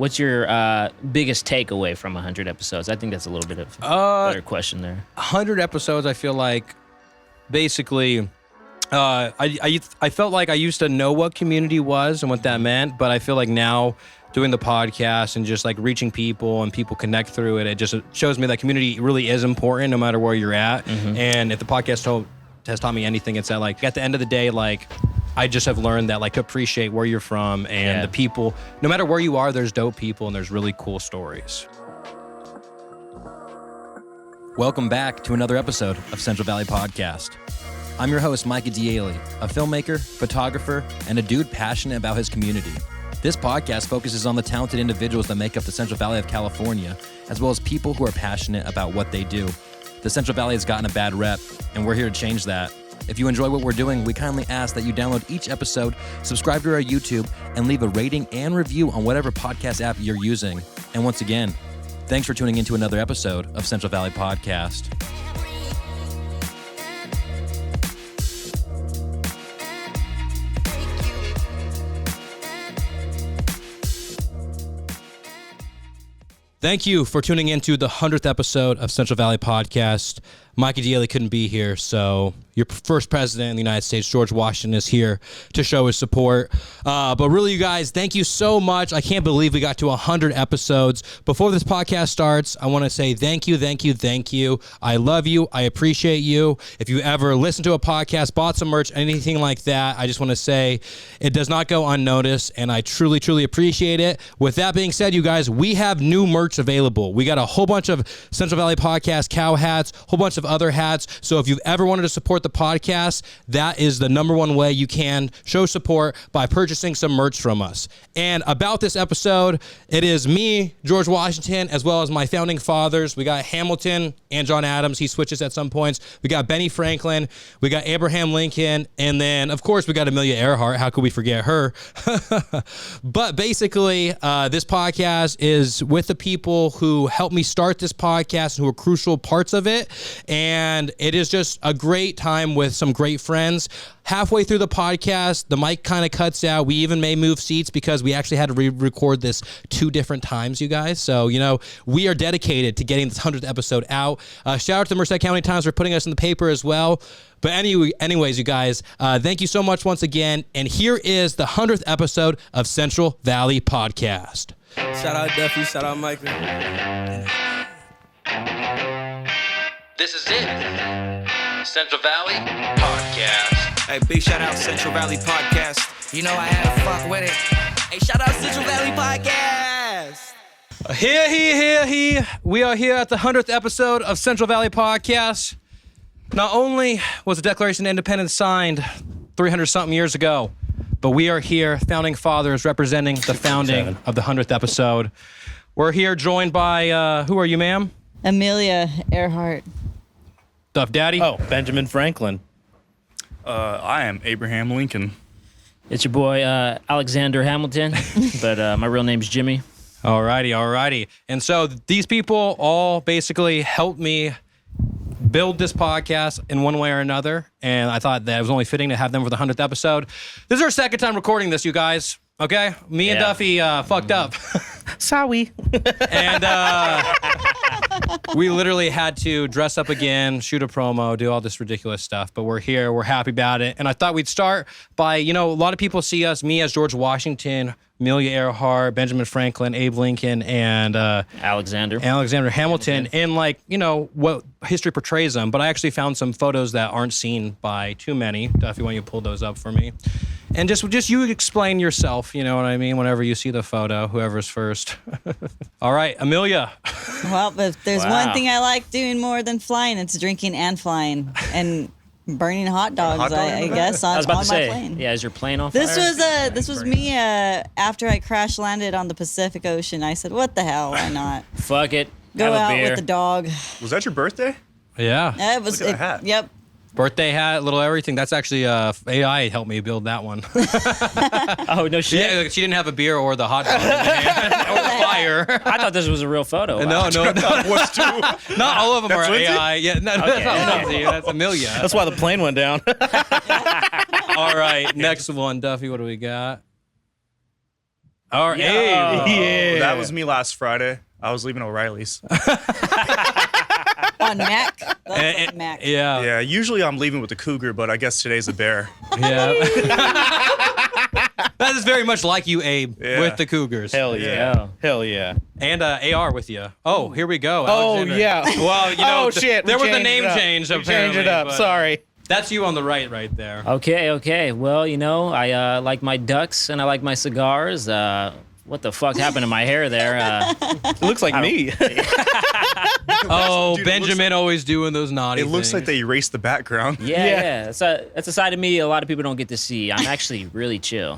what's your biggest takeaway from 100 episodes? I think that's a little bit of a better question there. 100 episodes, I feel like, basically, I felt like I used to know what community was and what that meant, but I feel like now doing the podcast and just like reaching people and people connect through it, it just shows me that community really is important no matter where you're at. Mm-hmm. And if the podcast has taught me anything, it's that like at the end of the day, like I just have learned that like to appreciate where you're from and the people, no matter where you are, there's dope people and there's really cool stories. Welcome back to another episode of Central Valley Podcast. I'm your host, Micah D'Ailey, a filmmaker, photographer, and a dude passionate about his community. This podcast focuses on the talented individuals that make up the Central Valley of California, as well as people who are passionate about what they do. The Central Valley has gotten a bad rep, and we're here to change that. If you enjoy what we're doing, we kindly ask that you download each episode, subscribe to our YouTube, and leave a rating and review on whatever podcast app you're using. And once again, thanks for tuning into another episode of Central Valley Podcast. Thank you for tuning into the 100th episode of Central Valley Podcast. Micah D'Ailey couldn't be here, so your first president in the United States, George Washington, is here to show his support. But really, you guys, thank you so much. I can't believe we got to 100 episodes. Before this podcast starts, I want to say thank you, thank you, thank you. I love you. I appreciate you. If you ever listen to a podcast, bought some merch, anything like that, I just want to say it does not go unnoticed, and I truly, truly appreciate it. With that being said, you guys, we have new merch available. We got a whole bunch of Central Valley Podcast cow hats, whole bunch of other hats. So if you've ever wanted to support the podcast, that is the number one way you can show support, by purchasing some merch from us. And about this episode, it is me, George Washington, as well as my founding fathers. We got Hamilton and John Adams. He switches at some points. We got Benny Franklin. We got Abraham Lincoln. And then, of course, we got Amelia Earhart. How could we forget her? But basically, this podcast is with the people who helped me start this podcast and who are crucial parts of it. And it is just a great time with some great friends. Halfway through the podcast, the mic kind of cuts out. We even may move seats because we actually had to re-record this 2 different times, you guys. So, you know, we are dedicated to getting this 100th episode out. Shout out to the Merced County Times for putting us in the paper as well. But anyways, you guys, thank you so much once again. And here is the 100th episode of Central Valley Podcast. Shout out Duffy, shout out Michael. This is it. Central Valley Podcast. Hey, big shout out Central Valley Podcast. You know I had to fuck with it. Hey, shout out Central Valley Podcast. Here. We are here at the 100th episode of Central Valley Podcast. Not only was the Declaration of Independence signed 300-something years ago, but we are here, founding fathers, representing the founding of the 100th episode. We're here joined by, who are you, ma'am? Amelia Earhart. Duff Daddy? Oh, Benjamin Franklin. I am Abraham Lincoln. It's your boy, Alexander Hamilton, but my real name's Jimmy. Alrighty. And so these people all basically helped me build this podcast in one way or another, and I thought that it was only fitting to have them for the 100th episode. This is our second time recording this, you guys. Okay? Me and Duffy fucked up. Sorry. And we literally had to dress up again, shoot a promo, do all this ridiculous stuff. But we're here. We're happy about it. And I thought we'd start by, a lot of people see me as George Washington, Amelia Earhart, Benjamin Franklin, Abe Lincoln, and Alexander Hamilton in what history portrays them. But I actually found some photos that aren't seen by too many. Duffy, why don't you pull those up for me? And just you explain yourself, you know what I mean, whenever you see the photo, whoever's first. All right, Amelia. Well, if there's one thing I like doing more than flying, it's drinking and flying and burning hot dogs, I guess, on my plane. Yeah, is your plane on fire? This was me after I crash landed on the Pacific Ocean. I said, what the hell, why not? Fuck it. Go Have a out beer. with the dog. Was that your birthday? Yeah. It was. Look at that hat. Yep. Birthday hat, little everything. That's actually AI helped me build that one. Oh, no shit. Yeah, she didn't have a beer or the hot dog in the hand, or the fire. I thought this was a real photo. No. What's two? Not all of them are Lindsay? AI. Yeah, no, that's not Lindsay. That's Amelia. That's why the plane went down. All right, next one, Duffy. What do we got? All right. Yeah. That was me last Friday. I was leaving O'Reilly's. On Mac? That's Mac. Yeah. Yeah, usually I'm leaving with the cougar, but I guess today's a bear. Yeah. That is very much like you, Abe, Yeah. with the Cougars. Hell yeah. Hell yeah. And AR with you. Oh, here we go. Oh, Alexander. yeah. Well, you know, Oh, shit. there we was a changed name it up. change, We apparently. changed it up. but Sorry. That's you on the right there. Okay. Well, you know, I like my ducks and I like my cigars. What the fuck happened to my hair there? It looks like me. Oh, Dude, Benjamin always doing those naughty It looks like things. they erased the background. Yeah. That's a side of me a lot of people don't get to see. I'm actually really chill.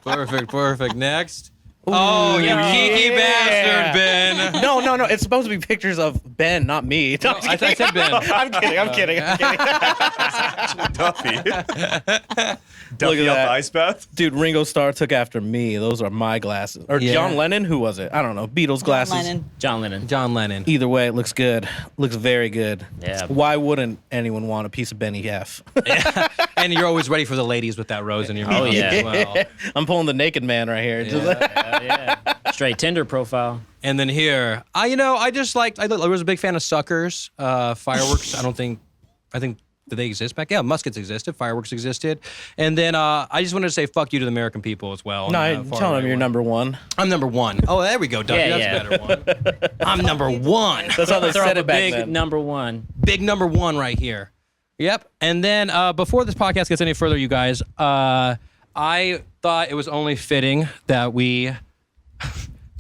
Perfect. Next. Oh, you geeky bastard, Ben. No. It's supposed to be pictures of Ben, not me. No, I said Ben. I'm kidding. Duffy. Look Duffy at off that. the ice bath. Dude, Ringo Starr took after me. Those are my glasses. Or Yeah. John Lennon? Who was it? I don't know. Beatles glasses. John Lennon. John Lennon. Either way, it looks good. Looks very good. Yeah. Why wouldn't anyone want a piece of Benny F? And you're always ready for the ladies with that rose in your Oh, mouth yeah. as well. I'm pulling the naked man right here. Yeah. Straight Tinder profile. And then here, I was a big fan of Suckers, Fireworks. I think, did they exist back? Yeah, Muskets existed, Fireworks existed. And then I just wanted to say fuck you to the American people as well. No, on the tell far him right you're one. number one. I'm number one. Oh, there we go, Duffy. Yeah, That's a better one. I'm number one. That's how they Throw said up it a back big then. number one. Big number one right here. Yep. And then before this podcast gets any further, you guys, I thought it was only fitting that we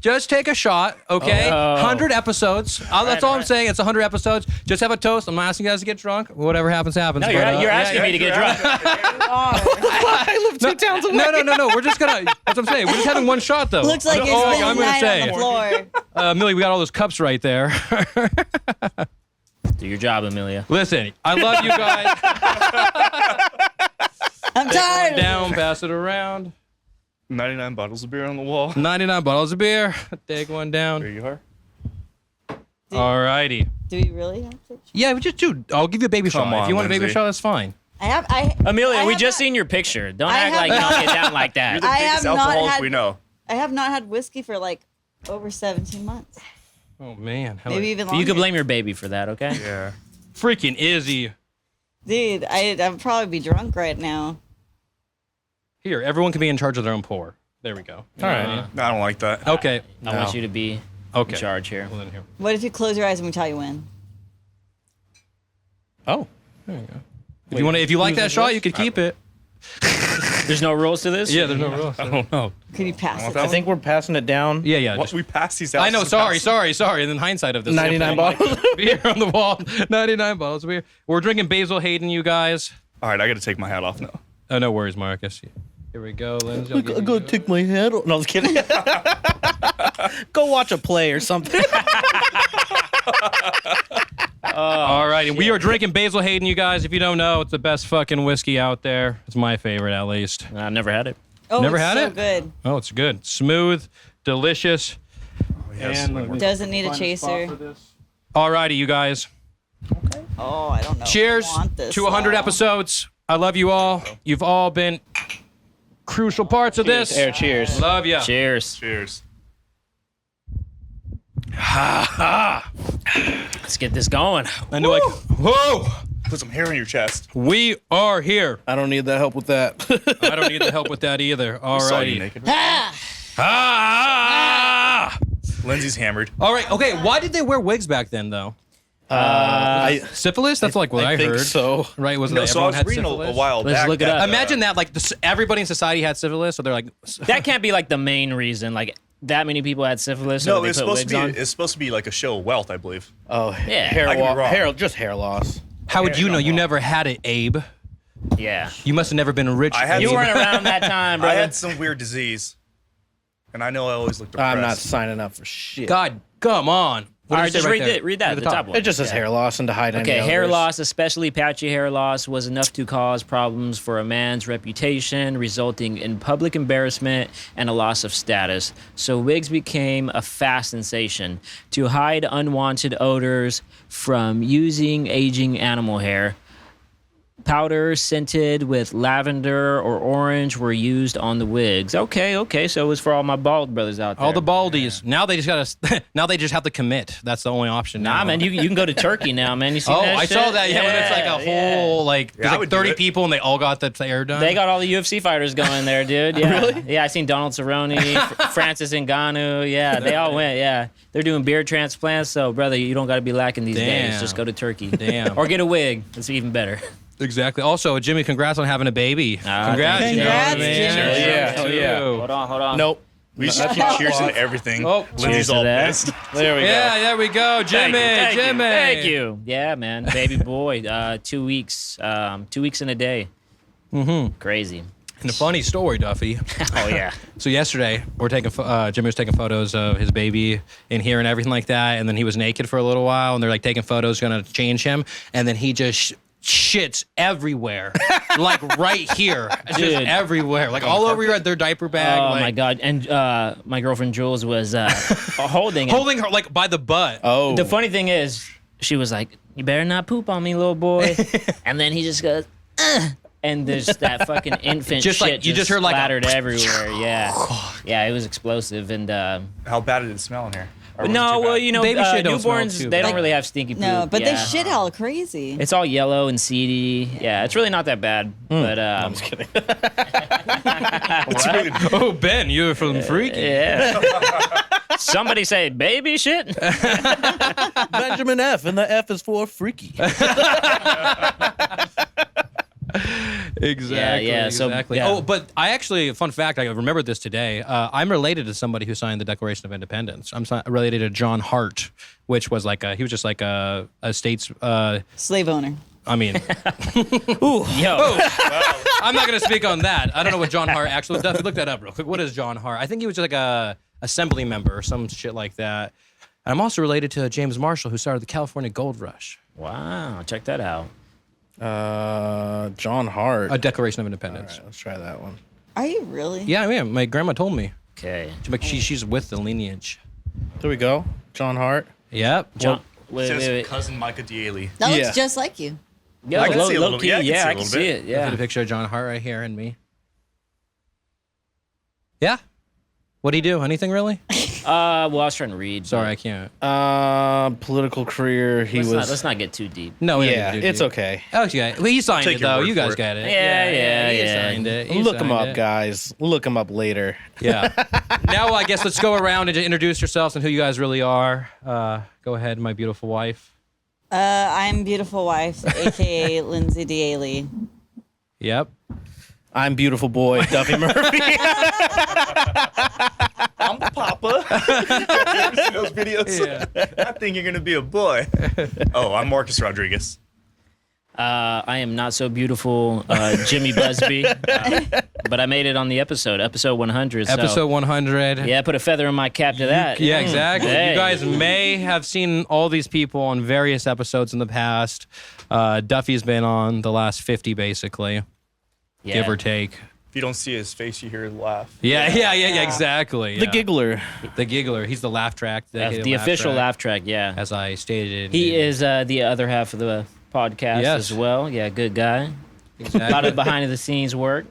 just take a shot, okay? 100 episodes. That's all I'm saying. It's 100 episodes. Just have a toast. I'm not asking you guys to get drunk. Whatever happens, happens. No, But, you're asking yeah, me to get drunk. I live 2 towns away. No. We're just gonna. That's what I'm saying. We're just having one shot though. Looks like Oh, it's been I'm a gonna night say on the floor. Millie, we got all those cups right there. Do your job, Amelia. Listen, I love you guys. I'm tired. Down, pass it around. 99 bottles of beer on the wall. 99 bottles of beer. Take one There down. you are. Alrighty. Do we really have to? Yeah, we just do. I'll give you a baby Come shot. If on, you want a baby Lindsay. shot, that's fine. Amelia, we have just not- seen your picture. Don't I act have like you not- don't get down like You're that. the I biggest have not alcoholic had- we know. I have not had whiskey for like over 17 months. Oh man, how Maybe even longer. You could blame your baby for that, okay? Yeah. freaking Izzy. Dude, I'd probably be drunk right now. Here, everyone can be in charge of their own pour. There we go. All right. No, I don't like that. Okay. I want you to be Okay. in charge here. Well, then here. What if you close your eyes and we tell you when? Oh. If you want to, if you like that who's shot, this? you could keep it. There's no rules to this? Yeah, there's no rules. I don't know. Could you pass it? I think we're passing it down. Yeah, yeah. What, just- we passed these out. I know. so Sorry. fast. And then hindsight of this. 99 bottles. Beer on the wall. 99 bottles of beer. We're drinking Basil Hayden, you guys. All right, I got to take my hat off now. Oh, no worries, Marcus. Here we go, Lindsay. I'll give I you- gotta take my head off. No, I was kidding. Go watch a play or something. All right, and we are drinking Basil Hayden, you guys. If you don't know, it's the best fucking whiskey out there. It's my favorite, at least. I've never had it. Oh, Never it's had so it? good. Oh, it's good. Smooth, delicious. Yes. Doesn't need a chaser. All righty, you guys. Oh, I don't know. if I Cheers want this, to 100 though. episodes. I love you all. You've all been crucial parts of this. Air cheers. Love ya. Cheers. Cheers. Let's get this going. I know. Whoa! Put some hair on your chest. We are here. I don't need that help with that. I don't need the help with that either. All Saw you righty. naked. Ah! Lindsay's hammered. All right. Okay. Why did they wear wigs back then, though? I Syphilis? That's like what I think heard. so. Right? Wasn't No, that so I everyone was had reading syphilis? a while Let's back. look it that, up. Imagine that, like, everybody in society had syphilis, so they're like, That can't be like the main reason. Like that many people had syphilis. So No, they it's put supposed to wigs be. on. It's supposed to be like a show of wealth, I believe. Oh, Yeah. hair, I could be wrong. just hair loss. how would you know? You wrong. never had it, Abe. Yeah. You must have never been rich. I had Abe. You weren't around that time, I brother. had some weird disease, and I know I always looked depressed. I'm not signing up for shit. God, come on. What All does right, it just say read right there? it. Read that. At The top one. It just says Yeah. hair loss and to hide any Okay, hair others. loss, especially patchy hair loss, was enough to cause problems for a man's reputation, resulting in public embarrassment and a loss of status. So wigs became a fast sensation. To hide unwanted odors from using aging animal hair, Powders scented with lavender or orange were used on the wigs. Okay. So it was for all my bald brothers out there. All the baldies. Now they just gotta. Now they just have to commit. That's the only option now. Nah, man, you can go to Turkey now, man. You see Oh, that I shit? saw that. Yeah, when it's like a whole like Yeah, I there's like would do 30 it. people and they all got the hair done. They got all the UFC fighters going there, dude. Yeah. Really? Yeah, I seen Donald Cerrone, Francis Ngannou. Yeah, they all went. Yeah, they're doing beard transplants. So, brother, you don't got to be lacking these days. Damn. Just go to Turkey. Damn. Or get a wig. That's even better. Exactly. Also, Jimmy, congrats on having a baby. Congrats. thank you. you know what I Congrats, mean? Jimmy. Yeah, hell yeah. Hold on. Nope. We just keep cheersing to everything. Oh, Lindsay's cheers to all that. pissed. There we Yeah, there we go. Jimmy, Thank you. Yeah, man. Baby boy. 2 weeks. 2 weeks in a day. Mm-hmm. Crazy. And a funny story, Duffy. Oh, yeah. So yesterday, Jimmy was taking photos of his baby in here and everything like that, and then he was naked for a little while, and they're like taking photos, gonna change him, and then he just shits everywhere, like right here, just Dude. everywhere, like all over their diaper bag. Oh, like, my God. And my girlfriend Jules was holding it. holding her like by the butt. Oh. The funny thing is, she was like, "You better not poop on me, little boy." And then he just goes, "Ugh." And there's that fucking infant Just shit like- you just heard like a- splattered everywhere. Yeah, it was explosive. And How bad did it smell in here? Or was it no, too well, bad? you know, Baby shit don't smell newborns too they bad. don't really have stinky poop. No, but yeah. they shit hell crazy. It's all yellow and seedy. Yeah, it's really not that bad. But I'm just kidding. It's really Oh, Ben, you're from Freaky. yeah. Somebody say baby shit. Benjamin F. And the F is for freaky. Exactly. Yeah, so, exactly. yeah. Oh, but I actually, fun fact, I remembered this today. I'm related to somebody who signed the Declaration of Independence. I'm related to John Hart, which was like he was just like a state's. Slave owner. I mean, Yo, I'm not going to speak on that. I don't know what John Hart actually. Duffy, look that up real quick. What is John Hart? I think he was just like a assembly member or some shit like that. And I'm also related to James Marshall, who started the California Gold Rush. wow, check that out. John Hart. A Declaration of All Independence. right, let's try that one. Are you really? Yeah, I am. My grandma told me. Okay, She's with the lineage. There we go. John Hart. Yep. John. It Wait, says wait. cousin Micah Daly. That Yeah. looks just like you. Yo, I can low, see a low little- key. yeah, I can see a I little can see bit. it. Put Yeah. a picture of John Hart right here and me. Yeah. What'd he do? Anything really? Well, I was trying to read. Sorry, I can't. Political career. He Let's not get too deep. No, we Yeah, didn't do it's it. okay. Oh, yeah. Well, he signed Take it your though. word You for guys it. got it. Yeah, He yeah. signed it. He Look him signed up, it. guys. Look him up later. Yeah. Now I guess let's go around and introduce yourselves and who you guys really are. Go ahead, my beautiful wife. I'm beautiful wife, aka Lindsay Daly. Yep. I'm beautiful boy, Duffy Murphy. I'm Papa. Have you seen those videos? I think you're gonna be a boy. Oh, I'm Marcus Rodriguez. I am not so beautiful, Jimmy Busby, but I made it on the episode 100. So, Episode 100. yeah, put a feather in my cap to that. Yeah, exactly. Hey. You guys may have seen all these people on various episodes in the past. Duffy's been on the last 50, basically, Yeah. give or take. If you don't see his face, you hear his laugh. Yeah, exactly. The yeah. giggler. The giggler. He's the laugh track. The official laugh track. Yeah, As I stated. he is the other half of the podcast Yes. as well. Yeah, good guy. A lot Exactly. of behind the scenes work.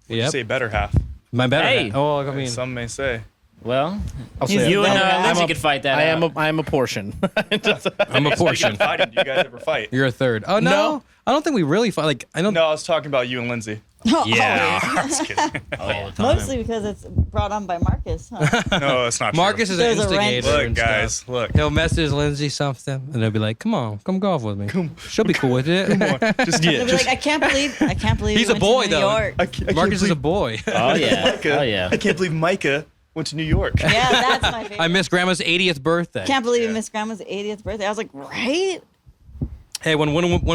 You Yep. say better half. My better. Hey. Oh, I mean, Some may say. Well, I'll He's say you it. and I'm Lindsay a- could fight that. I am a portion. I'm a Speaking portion. of fighting, do you guys ever fight? You're a third. Oh no. No. I don't think we really fight. Like I don't. No, I was talking about you and Lindsay. Yeah. I'm just kidding. All the time. Mostly because it's brought on by Marcus. Huh? No, it's not true. Marcus is an There's a wrench. instigator. Look, and guys, stuff. look. He'll message Lindsay something, and they'll be like, "Come on, come golf with me. She'll be cool with it." Just They'll be like, I can't believe He's you a went boy, to New though. York. I can't Marcus is a believe boy. Oh yeah. Micah. Oh yeah. I can't believe Micah went to New York. Yeah, that's my favorite. I missed Grandma's 80th birthday. Can't believe you missed Grandma's 80th birthday. I was like, right? Hey, when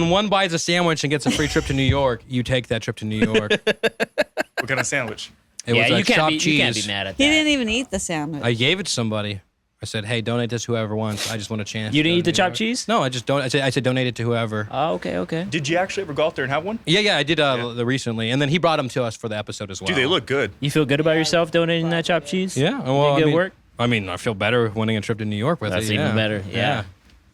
one buys a sandwich and gets a free trip to New York, you take that trip to New York. What kind of sandwich? It Yeah, was you can't chopped be cheese. you can't be mad at that. He didn't even eat the sandwich. I gave it to somebody. I said, "Hey, donate this to whoever wants. I just want a chance." You to didn't go eat to the New chopped York." cheese? No, I just don't. I said donate it to whoever. Oh, okay. Did you actually ever go out there and have one? Yeah, I did recently, and then he brought them to us for the episode as well. Dude, they look good. You feel good about yourself donating that chopped cheese? Yeah, well, Did I good mean, work? I mean, I feel better winning a trip to New York with That's it. even yeah. better, yeah.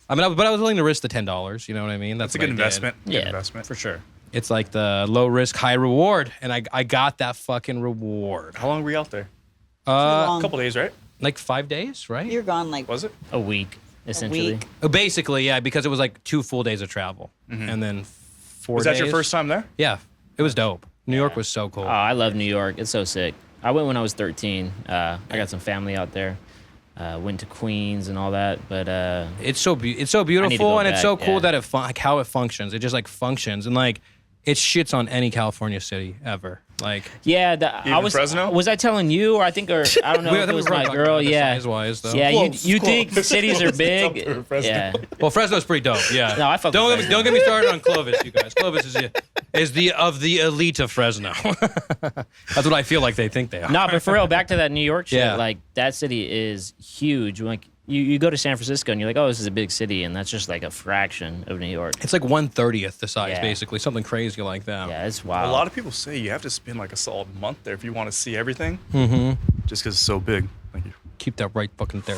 I mean, but I was willing to risk the $10. You know what I mean? That's a what good I did. investment. Good Yeah, investment. for sure. It's like the low risk, high reward, and I got that fucking reward. How long were you out there? long. A couple days, right? Like 5 days, right? You're gone like Was it? A week, essentially. week. Basically, yeah, because it was like 2 full days of travel, and then 4 Was days. that your first time there? Yeah, it was dope. New York was so cool. Oh, I love New York. It's so sick. I went when I was 13. I got some family out there. Went to Queens and all that, but It's so beautiful, go and it's back, so cool yeah. that like how it functions. It just like functions, and like it shits on any California city ever. Like yeah, I Even was Fresno? Was I telling you, or I don't know if it was my girl. Yeah, size-wise, though. yeah. Close, You close. think cities are It's up big? there in Fresno. Yeah. Well, Fresno's pretty dope. Yeah. No, I fuck with don't Fresno. get me started on Clovis, you guys. Clovis is the elite of Fresno. That's what I feel like they think they are. No, but for real, back to that New York shit. Yeah. Like that city is huge. Like you go to San Francisco and you're like, oh, this is a big city, and that's just like a fraction of New York. It's like 1/30th the size, Yeah. basically, something crazy like that. Yeah, it's A wild. lot of people say you have to spend like a solid month there if you want to see everything. Mm-hmm. Just because it's so big. Thank you. Keep that right fucking there.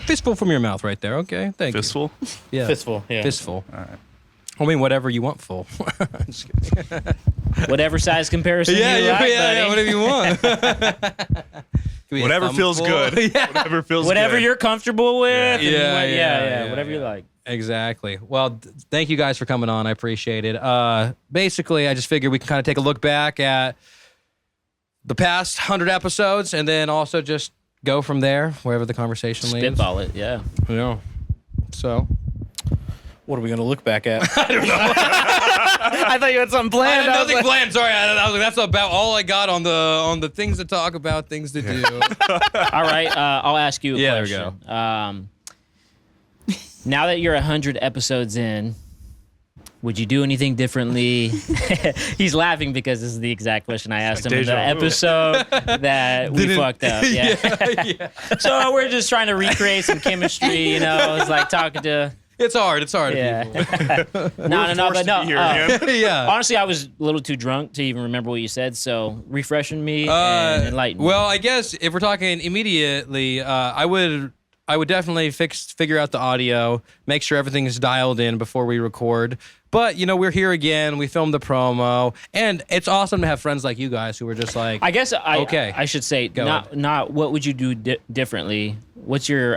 Fistful from your mouth right there. Okay, thank Fistful? you. Yeah. Fistful, yeah. Fistful. All right. I mean, whatever you want full. Just kidding. Whatever size comparison you like, buddy. whatever you want. Give me a Whatever feels thumbful. good. Yeah. Whatever feels Whatever good. you're comfortable with. and Yeah, yeah, whatever you like. Exactly. Well, thank you guys for coming on. I appreciate it. Basically, I just figured we can kind of take a look back at the past 100 episodes and then also just go from there, wherever the conversation leads. Spitball it, yeah. Yeah. So. What are we gonna look back at? I don't know. I thought you had something I planned. had I was nothing like, planned. Sorry, I was like, that's about all I got on the things to talk about, things to do. All right, I'll ask you a Yeah, there we question. Now that you're 100 episodes in, would you do anything differently? He's laughing because this is the exact question I asked him in the Deja vu. episode that we fucked up. Yeah. Yeah. So we're just trying to recreate some chemistry, It's like talking to. It's hard. It's hard. Yeah. People. No, but no. Here again. Yeah. Honestly, I was a little too drunk to even remember what you said. So refreshing me and enlightening. Well, I guess if we're talking immediately, I would definitely figure out the audio, make sure everything is dialed in before we record. But we're here again. We filmed the promo, and it's awesome to have friends like you guys who are just like. I guess Okay. I should say Go not what would you do differently? What's your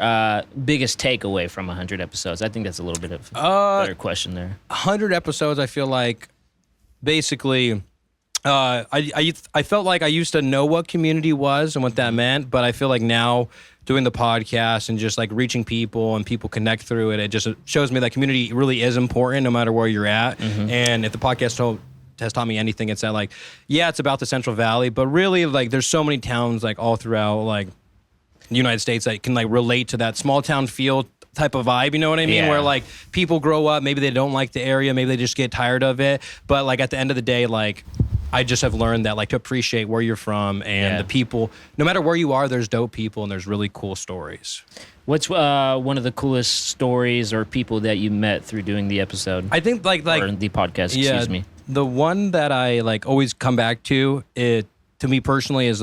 biggest takeaway from 100 episodes? I think that's a little bit of a better question there. 100 episodes, I feel like basically I felt like I used to know what community was and what that meant, but I feel like now doing the podcast and just like reaching people and people connect through it, it just shows me that community really is important no matter where you're at. And if the podcast has taught me anything, it's that like, yeah, it's about the Central Valley, but really like there's so many towns like all throughout like the United States that can like relate to that small town feel type of vibe, you know what I mean? Yeah. Where like people grow up, maybe they don't like the area, maybe they just get tired of it, but like at the end of the day, like I just have learned that like to appreciate where you're from and the people, no matter where you are, there's dope people and there's really cool stories. What's one of the coolest stories or people that you met through doing the episode I think like or the podcast? yeah, Excuse me. The one that I like always come back to, it to me personally is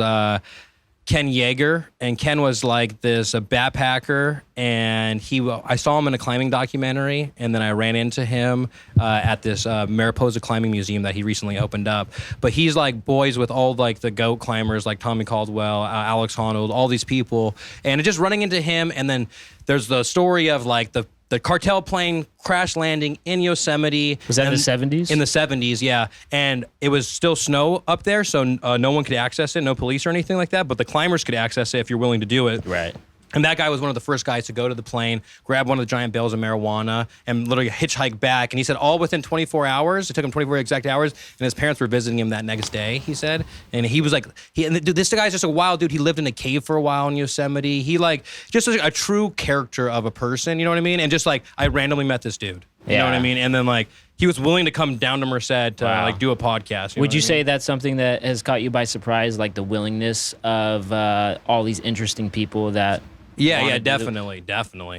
Ken Yeager, and Ken was like this a backpacker, and I saw him in a climbing documentary, and then I ran into him at this Mariposa Climbing Museum that he recently opened up. But he's like boys with all like the GOAT climbers like Tommy Caldwell, Alex Honnold, all these people, and just running into him, and then there's the story of like the cartel plane crash landing in Yosemite. Was that in the 70s? In the 70s, yeah. And it was still snow up there, so no one could access it, no police or anything like that, but the climbers could access it if you're willing to do it. Right. And that guy was one of the first guys to go to the plane, grab one of the giant bales of marijuana, and literally hitchhike back. And he said all within 24 hours. It took him 24 exact hours, and his parents were visiting him that next day, he said. And he was like, this guy's just a wild dude. He lived in a cave for a while in Yosemite. He like, just a true character of a person, you know what I mean? And just like, I randomly met this dude. You know what I mean? And then like, he was willing to come down to Merced to like do a podcast. Would you say that's something that has caught you by surprise, like the willingness of all these interesting people that Yeah, definitely.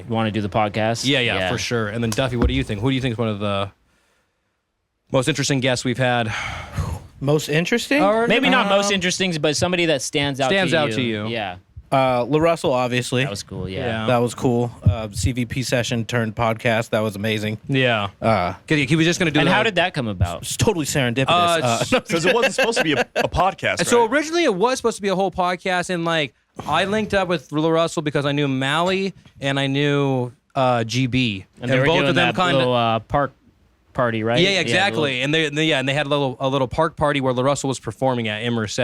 want to do the podcast? Yeah, for sure. And then Duffy, what do you think? Who do you think is one of the most interesting guests we've had? most interesting? Maybe not most interesting, but somebody that stands out to you. Yeah. La Russell, obviously. That was cool. Yeah. That was cool. CVP session turned podcast. That was amazing. Yeah. He was just going to do And the- how did that come about? It's totally serendipitous. Because it wasn't supposed to be a podcast, right? So originally it was supposed to be a whole podcast, and like I linked up with Russell because I knew Mally and I knew GB, And they were both doing of them that kind of little park party, right? Yeah, exactly. And they had a little park party where Russell was performing at Merced.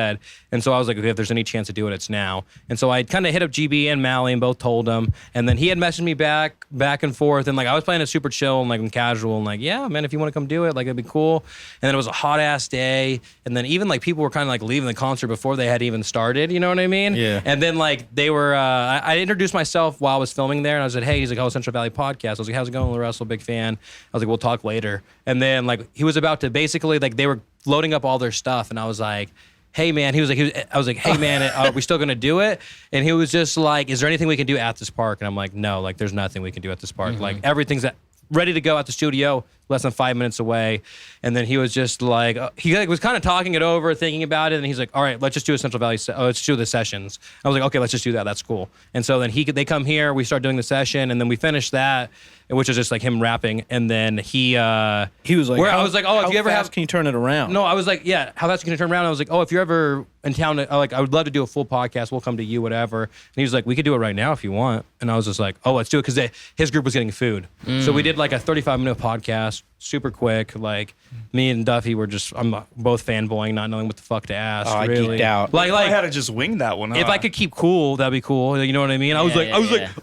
And so I was like, okay, if there's any chance to do it, it's now. And so I kind of hit up GB and Mally and both told them. And then he had messaged me back and forth. And like I was playing it super chill and like casual and like, yeah, man, if you want to come do it, like it'd be cool. And then it was a hot ass day. And then even like people were kind of like leaving the concert before they had even started. You know what I mean? Yeah. And then like they were, I introduced myself while I was filming there. And I said, hey, he's like, oh, Central Valley Podcast. I was like, how's it going, Russell? Big fan. I was like, we'll talk later. And then like he was about to basically like they were loading up all their stuff, and I was like, "Hey man," I was like, "Hey man, are we still gonna do it?" And he was just like, "Is there anything we can do at this park?" And I'm like, "No, like there's nothing we can do at this park. Like everything's ready to go at the studio, less than 5 minutes away." And then he was just like, he like was kind of talking it over, thinking about it, and he's like, "All right, let's just do a Central Valley. Let's do the sessions." I was like, "Okay, let's just do that. That's cool." And so then they come here, we start doing the session, and then we finish that, which is just like him rapping, and then he was like, I was like, "Oh, if you ever have, can you turn it around?" No, I was like, yeah, how fast can you turn around? I was like, oh, if you're ever in town, like, I would love to do a full podcast. We'll come to you, whatever. And he was like, we could do it right now if you want. And I was just like, oh, let's do it, because his group was getting food. So we did like a 35-minute podcast, super quick. Like me and Duffy were just, I'm both fanboying, not knowing what the fuck to ask. I really. geeked out. I had to just wing that one. If I could keep cool, that'd be cool. You know what I mean? I was like,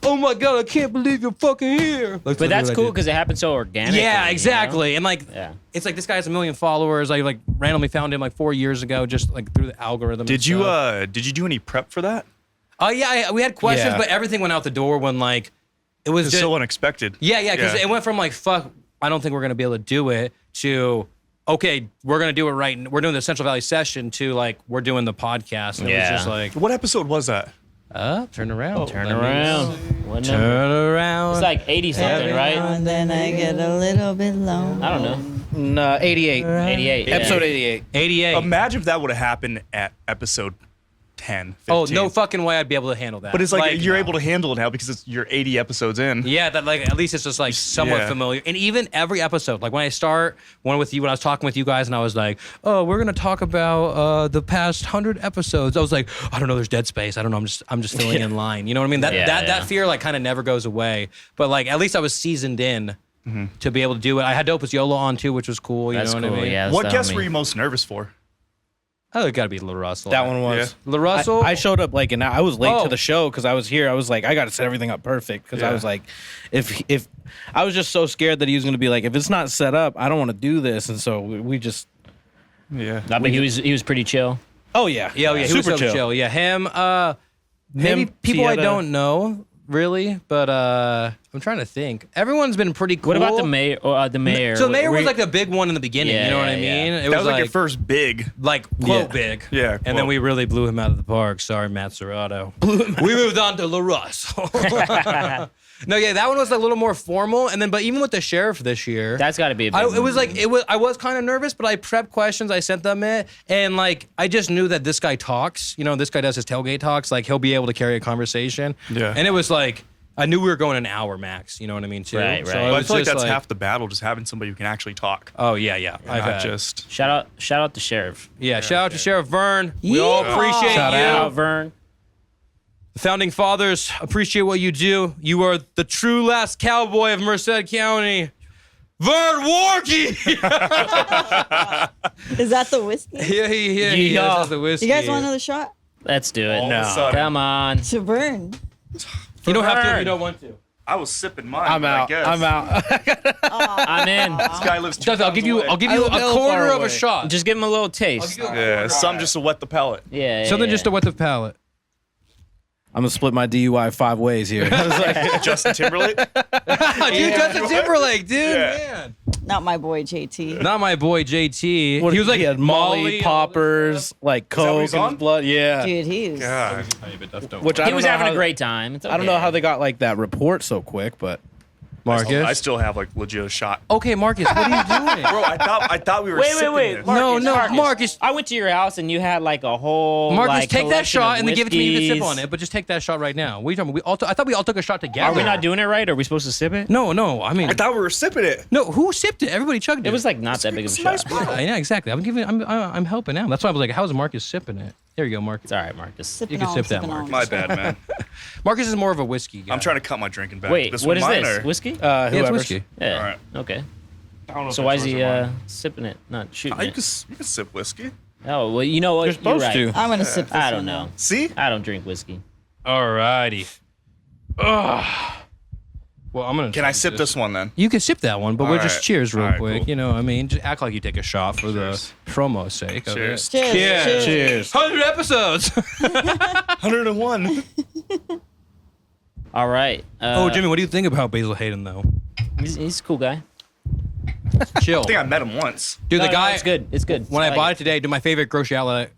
oh my god, I can't believe you're fucking here. But that's cool because it happened so organically. Yeah, exactly. You And like, it's like this guy has 1 million followers. I like randomly found him like 4 years ago, just like through the algorithm. Did you do any prep for that? Oh yeah, we had questions, but everything went out the door when like it was just so unexpected. Yeah, because it went from like fuck, I don't think we're gonna be able to do it to okay, we're gonna do it right. We're doing the Central Valley session to like we're doing the podcast. And it was just like What episode was that? turn around, Turn around. What turn number? around. It's like 80 something, right? And then I get a little bit low. I don't know. No, 88. 88. Episode 88. 88. Imagine if that would have happened at episode 10, 15. Oh, no fucking way I'd be able to handle that. But it's like you're no. able to handle it now because you're 80 episodes in. Yeah, that like at least it's just like somewhat familiar. And even every episode, like when I start one with you, when I was talking with you guys, and I was like, "Oh, we're gonna talk about the past 100 episodes." I was like, "I don't know, there's dead space. I don't know. I'm just filling in line." You know what I mean? That fear like kind of never goes away. But like at least I was seasoned in to be able to do it. I had Dopus Yolo on too, which was cool. You That's know cool. what I mean? Yeah. What guest were you most nervous for? Oh, it gotta be Lil Russell. That one was. Lil Russell. I showed up like, and I was late Oh. to the show because I was here. I was like, I got to set everything up perfect because I was like, if I was just so scared that he was going to be like, if it's not set up, I don't want to do this. And so we just, Yeah. I mean, he was pretty chill. oh yeah, yeah, he was super so chill. Yeah, him. Maybe Him, people I Tieta. don't know really, but I'm trying to think. Everyone's been pretty cool. What about the mayor? The mayor. So the mayor Were was you- like the big one in the beginning. Yeah, you know what I yeah, mean? yeah. It That was like your first big. like quote big. Yeah, And then quote. we really blew him out of the park. Sorry, Matt Serrato. We moved on to La Russell. No, yeah, that one was a little more formal. And then, but even with the sheriff this year, That's got to be a big I was kind of nervous, but I prepped questions. I sent them it, and like I just knew that this guy talks. You know, this guy does his tailgate talks. Like he'll be able to carry a conversation. Yeah. And it was like I knew we were going an hour max. You know what I mean? Too. Right, So right. it But I was feel like just that's half the battle, just having somebody who can actually talk. Oh yeah, yeah. I've Not had- just. Shout out to Sheriff. Yeah, shout out to Sheriff Vern. We all Yeehaw. appreciate Shout you. out Vern. The founding fathers appreciate what you do. You are the true last cowboy of Merced County. Vern Warkey! Is that the whiskey? Yeah, he Yeehaw. has the whiskey. You guys want another shot? Let's do it. All of a sudden. Come on. To burn. You don't have to if Vern. you don't want to. I was sipping mine. I'm but out. I guess. I'm out. I'm in. This guy lives 2 Duffy, I'll give you away. a I live hella quarter far of a away. shot. Just give him a little taste. Yeah, some just to wet the palate. Yeah. Something just to wet the palate. I'm gonna split my DUI 5 ways here. I was like, Justin Timberlake. Dude, Justin Timberlake, dude, Yeah. man. Not my boy JT. Not my boy JT. what he was like he had Molly, and all poppers, like that what coke he's in his on? blood. Yeah. Dude, he's God. Which I He don't was know having how- a great time. It's I don't know okay. how they got like that report so quick, but Marcus. I still have like legit a shot. Okay, Marcus, what are you doing? Bro, I thought we were Wait, sipping wait. this. Marcus. I went to your house and you had like a whole Marcus, like, take that collection shot of and then give it to me. You can sip whiskeys. on it, but just take that shot right now. What are you talking about? I thought we all took a shot together. Are we not doing it right? Are we supposed to sip it? No. I mean, I thought we were sipping it. no. Who sipped it? Everybody chugged it. It was like not that big of a It's shot. nice, bro. Yeah, exactly. I'm helping out. That's why I was like, how's Marcus sipping it? There you go, Marcus. It's all right, Marcus. Sipping can on, sip that, sipping Mark. on. My bad, man. Marcus is more of a whiskey guy. I'm trying to cut my drinking back. Wait, this what one is mine, this? or- Whiskey? Yeah, it's Whoever's. whiskey. Yeah. all right. Okay. I don't know So if why it's is he yours or mine. sipping it, not shooting You it? can sip whiskey. Oh well, you know what? You're supposed right. to. I'm gonna sip this I don't one know. now. See? I don't drink whiskey. Alrighty. Ugh. Well, I'm gonna. Can I sip this one then? You can sip that one, but we'll just Alright. cheers real Alright, quick. cool. You know, what I mean, just act like you take a shot for Cheers. the promo sake. Cheers. Of it. Cheers. Cheers. 100 episodes. 101. All right. Oh, Jimmy, what do you think about Basil Hayden though? he's a cool guy. Chill, I think I met him once. dude. No, The guy. it's good. It's good. When I like bought it today, dude, my favorite grocery outlet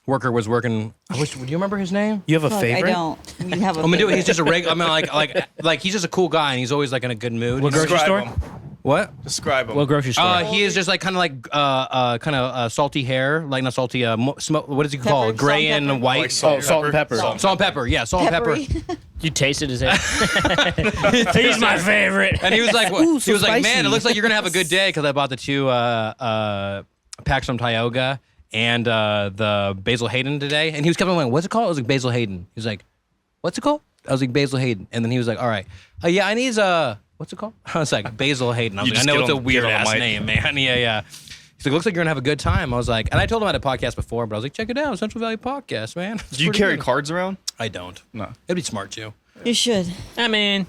worker was working. Do you remember his name? You have a Fuck, favorite? I don't. You have a I mean, dude, favorite. he's just a regular. I mean, like he's just a cool guy, and he's always like in a good mood. What grocery store? Describe him. What? Describe him. What grocery store? He is just like kind of like kind of salty hair, like not salty. Smoke. What is he Pepper, called? Gray salt, and pepper. white. Like salt, Salt and pepper. Salt and pepper. Yeah, salt and pepper. Peppery. You tasted his hair. He's my favorite. And he was like, Ooh, he was so like, man, spicy. it looks like you're gonna have a good day because I bought the two packs from Tioga and the Basil Hayden today. And he was kept on going, what's it called? I was like, Basil Hayden. He was like, what's it called? I was like, Basil Hayden. And then he was like, all right, yeah, I need what's it called? I was like, Basil Hayden. I was You like, I just know get it's a on- weird get on the ass mic. name, man. Yeah. He's like, looks like you're gonna have a good time. I was like, and I told him I had a podcast before, but I was like, check it out, Central Valley Podcast, man. It's Do you pretty carry good. cards around? I don't. No. It'd be smart to. You should. I mean,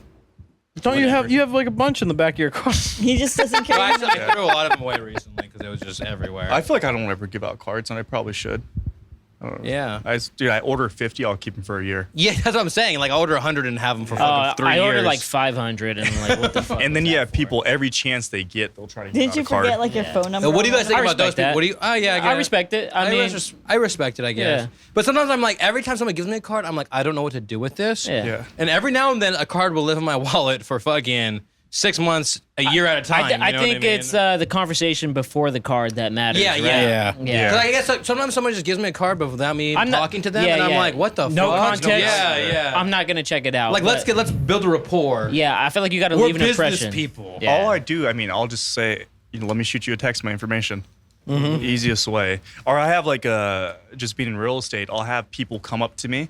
Don't you have like a bunch in the back of your car? He just doesn't Well, carry. actually, I threw a lot of them away recently because it was just everywhere. I feel like I don't ever give out cards, and I probably should. I don't know. Yeah. I order 50. I'll keep them for a year. Yeah, that's what I'm saying. Like, I order 100 and have them for fucking 3 I years. ordered like 500 and like what the fuck? And then you have people every chance they get, they'll try to give Didn't out you a card. forget like your phone number? What do you guys on think I about those respect people? that. What do you? Oh yeah, I respect it. I mean, I respect it. I guess. Yeah. But sometimes I'm like, every time somebody gives me a card, I'm like, I don't know what to do with this. Yeah. Yeah. And every now and then, a card will live in my wallet for fucking 6 months, a year at a time. I you know what think mean? it's the conversation before the card that matters. Yeah, right? yeah. Yeah. Because I guess like, sometimes somebody just gives me a card, but without me I'm not- talking to them, yeah, and I'm yeah. like, what the No fuck? context. Yeah. I'm not gonna check it out. like, but- let's build a rapport. Yeah, I feel like you got to We're leave an business impression. people. Yeah. All I do, I'll just say, let me shoot you a text, my information. Easiest way. Or I have like just being in real estate, I'll have people come up to me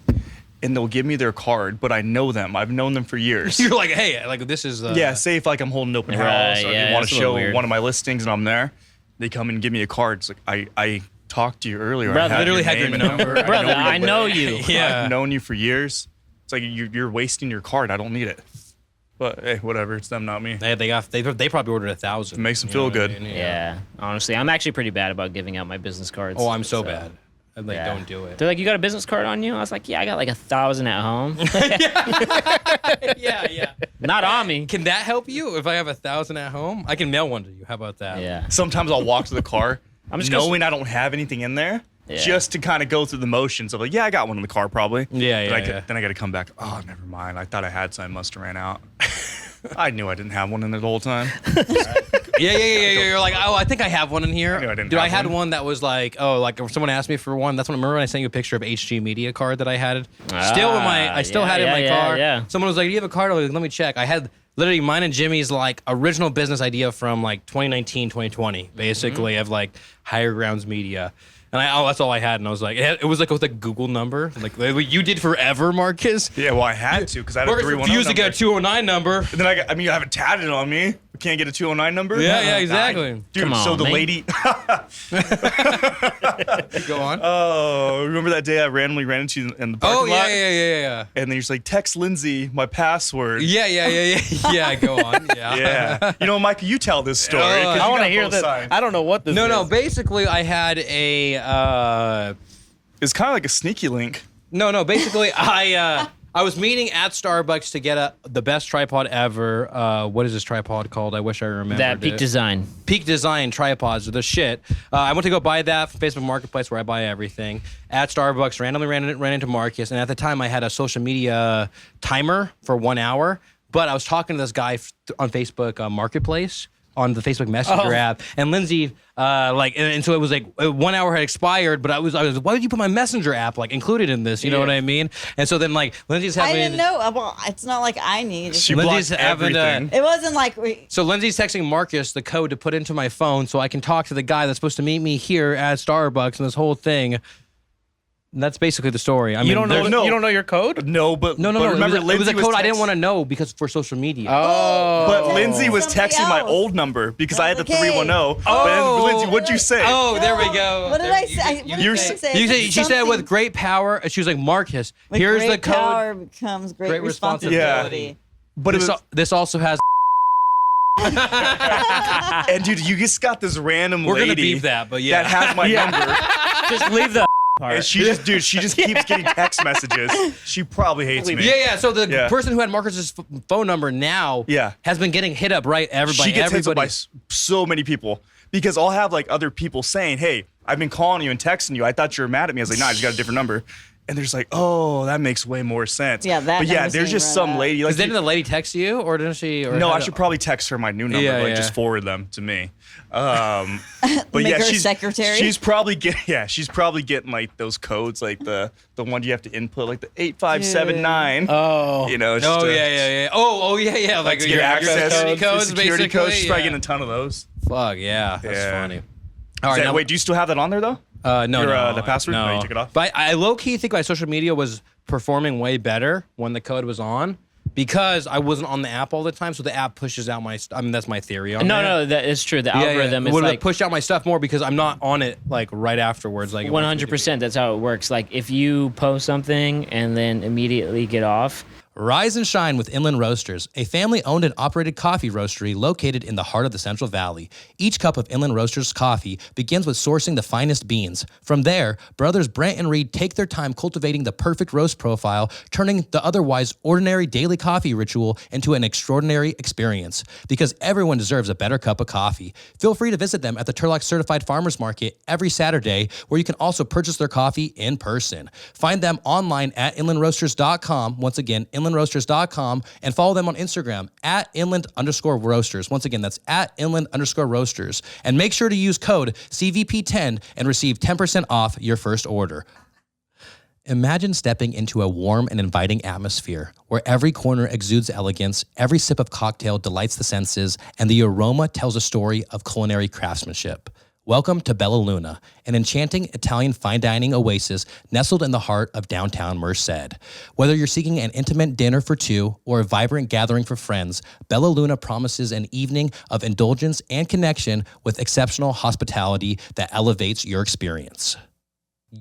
and they'll give me their card, but I know them. I've known them for years. You're like, hey, like this is. Yeah, say if like I'm holding an open Right, house or yeah, you want that's to a little show weird. one of my listings and I'm there, they come and give me a card. It's like I talked to you earlier. Brother, I literally had your name and number. Brother, I know you. Yeah. I've known you for years. It's like you're wasting your card. I don't need it. But hey, whatever. It's them, not me. They probably ordered 1,000. It makes them You feel know what I good. mean? Yeah, honestly, I'm actually pretty bad about giving out my business cards. Oh, I'm so bad. I'm like, yeah. don't do it. They're like, you got a business card on you? I was like, yeah, I got like 1,000 at home. yeah. Not on me. Can that help you? If I have 1,000 at home, I can mail one to you. How about that? Yeah. Sometimes I'll walk to the car I'm just gonna- knowing I don't have anything in there. Yeah. Just to kind of go through the motions of like, yeah, I got one in the car probably. Yeah, But yeah. then I got to come back. Oh, never mind. I thought I had some. I must have ran out. I knew I didn't have one in there the whole time. Yeah. You're like, oh, I think I have one in here. I knew I didn't Dude, I have had one. one that was like, oh, like if someone asked me for one. That's when I remember when I sent you a picture of HG Media card that I had. Still in my, I still yeah, had it in my yeah, car. yeah. Someone was like, do you have a card? I was like, let me check. I had literally mine and Jimmy's like original business idea from like 2019, 2020, basically of like Higher Grounds Media. And that's all I had, and I was like, it was like with a Google number, like you did forever, Marcus. Yeah, well, I had to because I had a Marcus 310 refused to get a 209 number. And then I have it tatted on me. We can't get a 209 number. Yeah, exactly. Dude, Come so on, the mate. lady. Go on. Oh, remember that day I randomly ran into you in the parking Oh lot? yeah. And then you're just like, text Lindsay my password. Yeah. Yeah, go on. Yeah. Yeah. You know, Mike, you tell this story. 'cause you I want to got hear both this. sides. I don't know what this is. No. Basically, I had a. It's kind of like a sneaky link. No. Basically, I was meeting at Starbucks to get the best tripod ever. What is this tripod called? I wish I remembered That Peak it. Design. Peak Design tripods are the shit. I went to go buy that from Facebook Marketplace where I buy everything. At Starbucks, randomly ran into Marcus, and at the time I had a social media timer for 1 hour. But I was talking to this guy on Facebook Marketplace, on the Facebook Messenger app, and Lindsay, and so it was like 1 hour had expired, but I was why would you put my Messenger app like included in this? You know what I mean? And so then like Lindsay's having. I didn't know. Well, it's not like I need. She Lindsay's blocked having everything. It wasn't like So Lindsay's texting Marcus the code to put into my phone so I can talk to the guy that's supposed to meet me here at Starbucks and this whole thing. And that's basically the story. I mean, You don't know. no- You don't know your code? No, but No. But remember, it was a Lindsay code I didn't text- want to know because for social media. But Lindsay was Somebody texting my else. old number because I had the Okay. 310. Oh. But Lindsay, what'd you say? Oh, there we go. What did I say? What did you're I s- say? You said, she said Something- with great power, she was like, Marcus, with here's the great code. power becomes great, Great responsibility. responsibility. But it This, was, this also has. and dude, you just got this random We're lady gonna beep that, but yeah. that has my number. Just leave the part. And she just keeps getting text messages. She probably hates me. Yeah. So the Yeah. person who had Marcus's phone number now has been getting hit up, right? Everybody. She gets hit up by everybody. so many people because I'll have like other people saying, "Hey, I've been calling you and texting you. I thought you were mad at me." I was like, "Nah, I just got a different number." And there's like, "Oh, that makes way more sense." Yeah, that But yeah, number's there's being just brought some up. lady like. Because didn't the lady text you, or didn't she? Or No, how I to- should probably text her my new number, Yeah, like yeah. just forward them to me. But Make yeah, her a she's secretary? She's probably getting like those codes, like the one you have to input, like the 8579. Oh. You know, Oh yeah. Oh yeah. Like to your get access security codes, security basically. codes. She's probably Yeah. getting a ton of those. Fuck yeah, that's Yeah. funny. Is All right, that- now, wait, do you still have that on there though? no, the password? No, No, you took it off? But I low key think my social media was performing way better when the code was on because I wasn't on the app all the time. So the app pushes out my. I mean, that's my theory on that. No, that is true. The Yeah, algorithm It is would like push out my stuff more because I'm not on it like right afterwards. Like it wants me to be. 100%. That's how it works. Like if you post something and then immediately get off. Rise and shine with Inland Roasters, a family-owned and operated coffee roastery located in the heart of the Central Valley. Each cup of Inland Roasters coffee begins with sourcing the finest beans. From there, brothers Brant and Reed take their time cultivating the perfect roast profile, turning the otherwise ordinary daily coffee ritual into an extraordinary experience. Because everyone deserves a better cup of coffee. Feel free to visit them at the Turlock Certified Farmers Market every Saturday, where you can also purchase their coffee in person. Find them online at inlandroasters.com. Once again, inlandroasters.com, and follow them on Instagram at inland_roasters. Once again, that's at inland_roasters. And make sure to use code CVP10 and receive 10% off your first order. Imagine stepping into a warm and inviting atmosphere where every corner exudes elegance, every sip of cocktail delights the senses, and the aroma tells a story of culinary craftsmanship. Welcome to Bella Luna, an enchanting Italian fine dining oasis nestled in the heart of downtown Merced. Whether you're seeking an intimate dinner for two or a vibrant gathering for friends, Bella Luna promises an evening of indulgence and connection with exceptional hospitality that elevates your experience.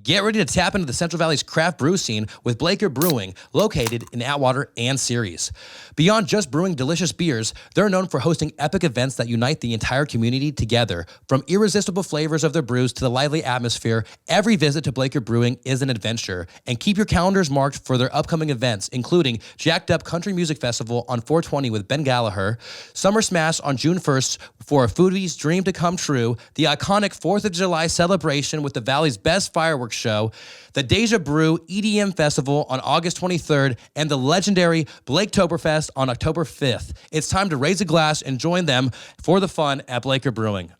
Get ready to tap into the Central Valley's craft brew scene with Blaker Brewing, located in Atwater and Ceres. Beyond just brewing delicious beers, they're known for hosting epic events that unite the entire community together. From irresistible flavors of their brews to the lively atmosphere, every visit to Blaker Brewing is an adventure. And keep your calendars marked for their upcoming events, including Jacked Up Country Music Festival on 420 with Ben Gallagher, Summer Smash on June 1st for a foodie's dream to come true, the iconic 4th of July celebration with the Valley's best fireworks show, the Deja Brew EDM Festival on August 23rd, and the legendary Blaketoberfest on October 5th. It's time to raise a glass and join them for the fun at Blaker Brewing.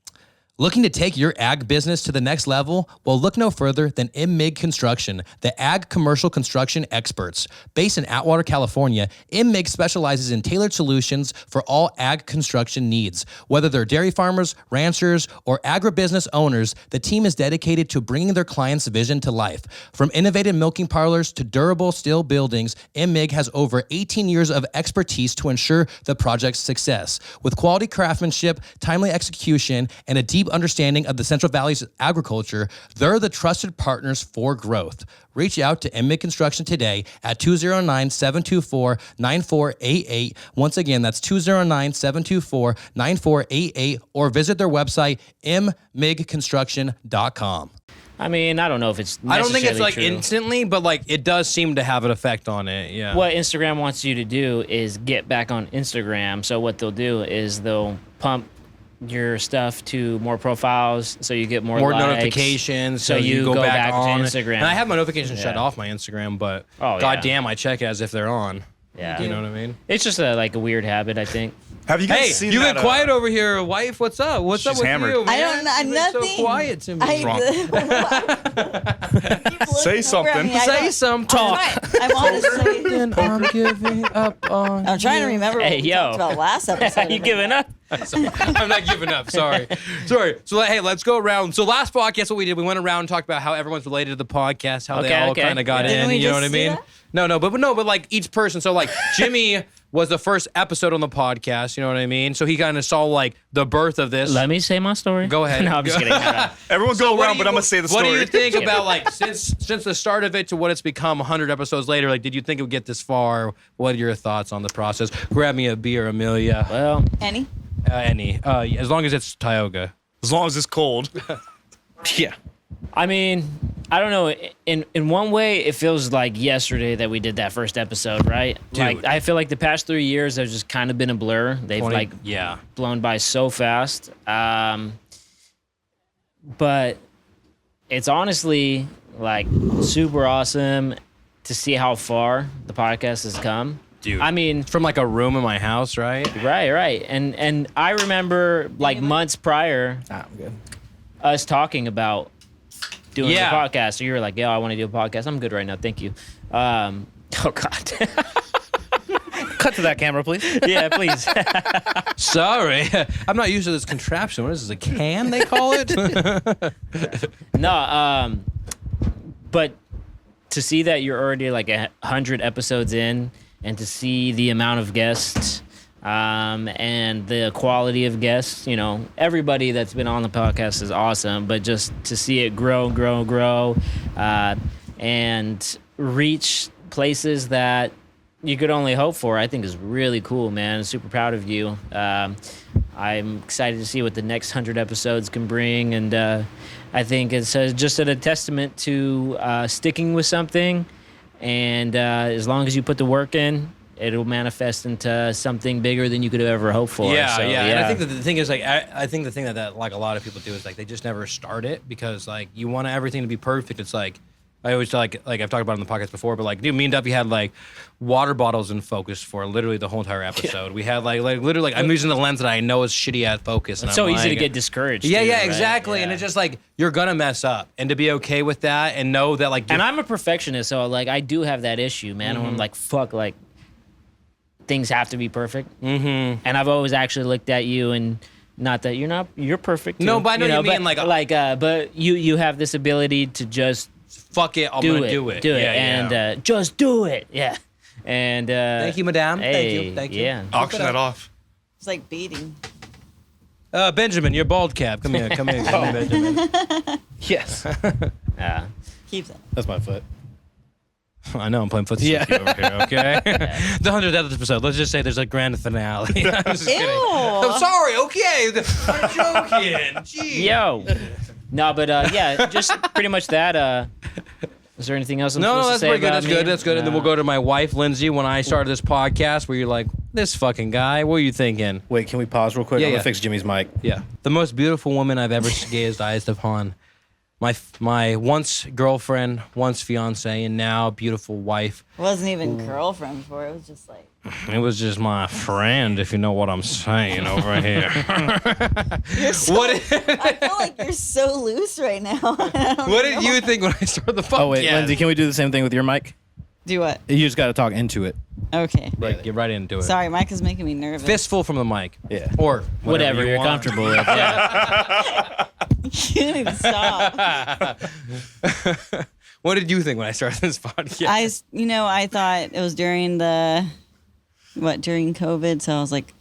Looking to take your ag business to the next level? Well, look no further than M-Mig Construction, the ag commercial construction experts. Based in Atwater, California, M-Mig specializes in tailored solutions for all ag construction needs. Whether they're dairy farmers, ranchers, or agribusiness owners, the team is dedicated to bringing their clients' vision to life. From innovative milking parlors to durable steel buildings, M-Mig has over 18 years of expertise to ensure the project's success. With quality craftsmanship, timely execution, and a deep understanding of the Central Valley's agriculture, they're the trusted partners for growth. Reach out to M-Mig Construction today at 209-724-9488. Once again, that's 209-724-9488, or visit their website, mmigconstruction.com. I mean, I don't know if it's I don't think it's like necessarily true. instantly, but like it does seem to have an effect on it. Yeah. What Instagram wants you to do is get back on Instagram. So what they'll do is they'll pump your stuff to more profiles, so you get more likes, notifications, so you go back on to Instagram. And I have my notifications shut Yeah. off my Instagram, but Oh, yeah. goddamn, I check it as if they're on. Yeah. You know what I mean? It's just a weird habit, I think. Have you guys Hey, seen you that? get quiet over here, wife. What's up? What's up She's with hammered. you, man? I don't know. You've been Nothing. so quiet to me. Say something. Say some talk. I'm honestly. Then I'm giving up on. I'm trying to remember what Hey, we yo. talked about last episode. You giving up? I'm not giving up. Sorry. So hey, let's go around. So last podcast, what we did, we went around and talked about how everyone's related to the podcast, how they all kind of got Didn't in. we You know just what I do mean? that? No, but like each person. So like Jimmy was the first episode on the podcast. You know what I mean? So he kind of saw like the birth of this. Let me say my story. Go ahead. No, I'm just kidding. Everyone go around, but I'm gonna say the story. What do you think about like since the start of it to what it's become 100 episodes later? Like, did you think it would get this far? What are your thoughts on the process? Grab me a beer, Amelia. Well, Any? Any, as long as it's Tioga. As long as it's cold. Yeah. I mean, I don't know. In one way, it feels like yesterday that we did that first episode, right? Dude. Like, I feel like the past 3 years have just kind of been a blur. They've Yeah. blown by so fast. But it's honestly like super awesome to see how far the podcast has come. Dude. I mean, From like a room in my house, right? right. And I remember like months prior I'm good. us talking about doing Yeah. the podcast. So you were like, "Yeah, I want to do a podcast. I'm good right now. Thank you." Oh God. Cut to that camera, please. Yeah, please. Sorry. I'm not used to this contraption. What is this, a can they call it? No, but to see that you're already like 100 episodes in, and to see the amount of guests and the quality of guests, you know, everybody that's been on the podcast is awesome, but just to see it grow and reach places that you could only hope for, I think is really cool, man. Super proud of you. I'm excited to see what the next 100 episodes can bring, and I think it's just a testament to sticking with something, and as long as you put the work in, it'll manifest into something bigger than you could have ever hoped for. Yeah. So, And I think that the thing is like I think the thing that like a lot of people do is like they just never start it because like you want everything to be perfect. It's like I always like I've talked about it on the podcast before, but like dude, me and Duffy had like water bottles in focus for literally the whole entire episode. Yeah. We had like literally like I'm using the lens that I know is shitty at focus. And it's so I'm easy to like, get discouraged. Yeah, too, yeah, right? exactly. Yeah. And it's just like you're gonna mess up, and to be okay with that and know that like. And I'm a perfectionist, so like I do have that issue, man. Mm-hmm. I'm like fuck, like things have to be perfect. Mm-hmm. And I've always actually looked at you and. Not that you're perfect. Too, No, but I know what you mean, but you have this ability to just fuck it, I'm gonna do it. Do it, Yeah, and yeah. just do it. Yeah. And Thank you, madame. Hey, Thank you. Yeah. Auction that off. It's like beating. Benjamin, your bald cap. Come here, Benjamin. Yes. Yeah. Keeps it. That's my foot. I know I'm playing footsie over here, okay? The 100th episode. Let's just say there's a grand finale. I'm just kidding. I'm sorry, okay. I'm joking. Jeez. Yo. No, but yeah, just pretty much that. Is there anything else I'm supposed to that's say pretty good. about That's me? good. That's good. And then we'll go to my wife, Lindsay. When I started this podcast, where you're like, this fucking guy, what are you thinking? Wait, can we pause real quick? Yeah, I'm yeah. gonna fix Jimmy's mic. Yeah. The most beautiful woman I've ever gazed eyes upon. My once girlfriend, once fiance, and now beautiful wife. It wasn't even girlfriend before. It was just like. It was just my friend, if you know what I'm saying over here. You're so, I feel like you're so loose right now. What did you think when I started the podcast? Oh wait, Lindsay, can we do the same thing with your mic? Do what? You just got to talk into it. Okay. Right, get right into it. Sorry, Mike is making me nervous. Fistful from the mic. Yeah. Or Whatever you you're want. comfortable with. Yeah. You need to stop. What did you think when I started this podcast? I thought it was during COVID. So I was like,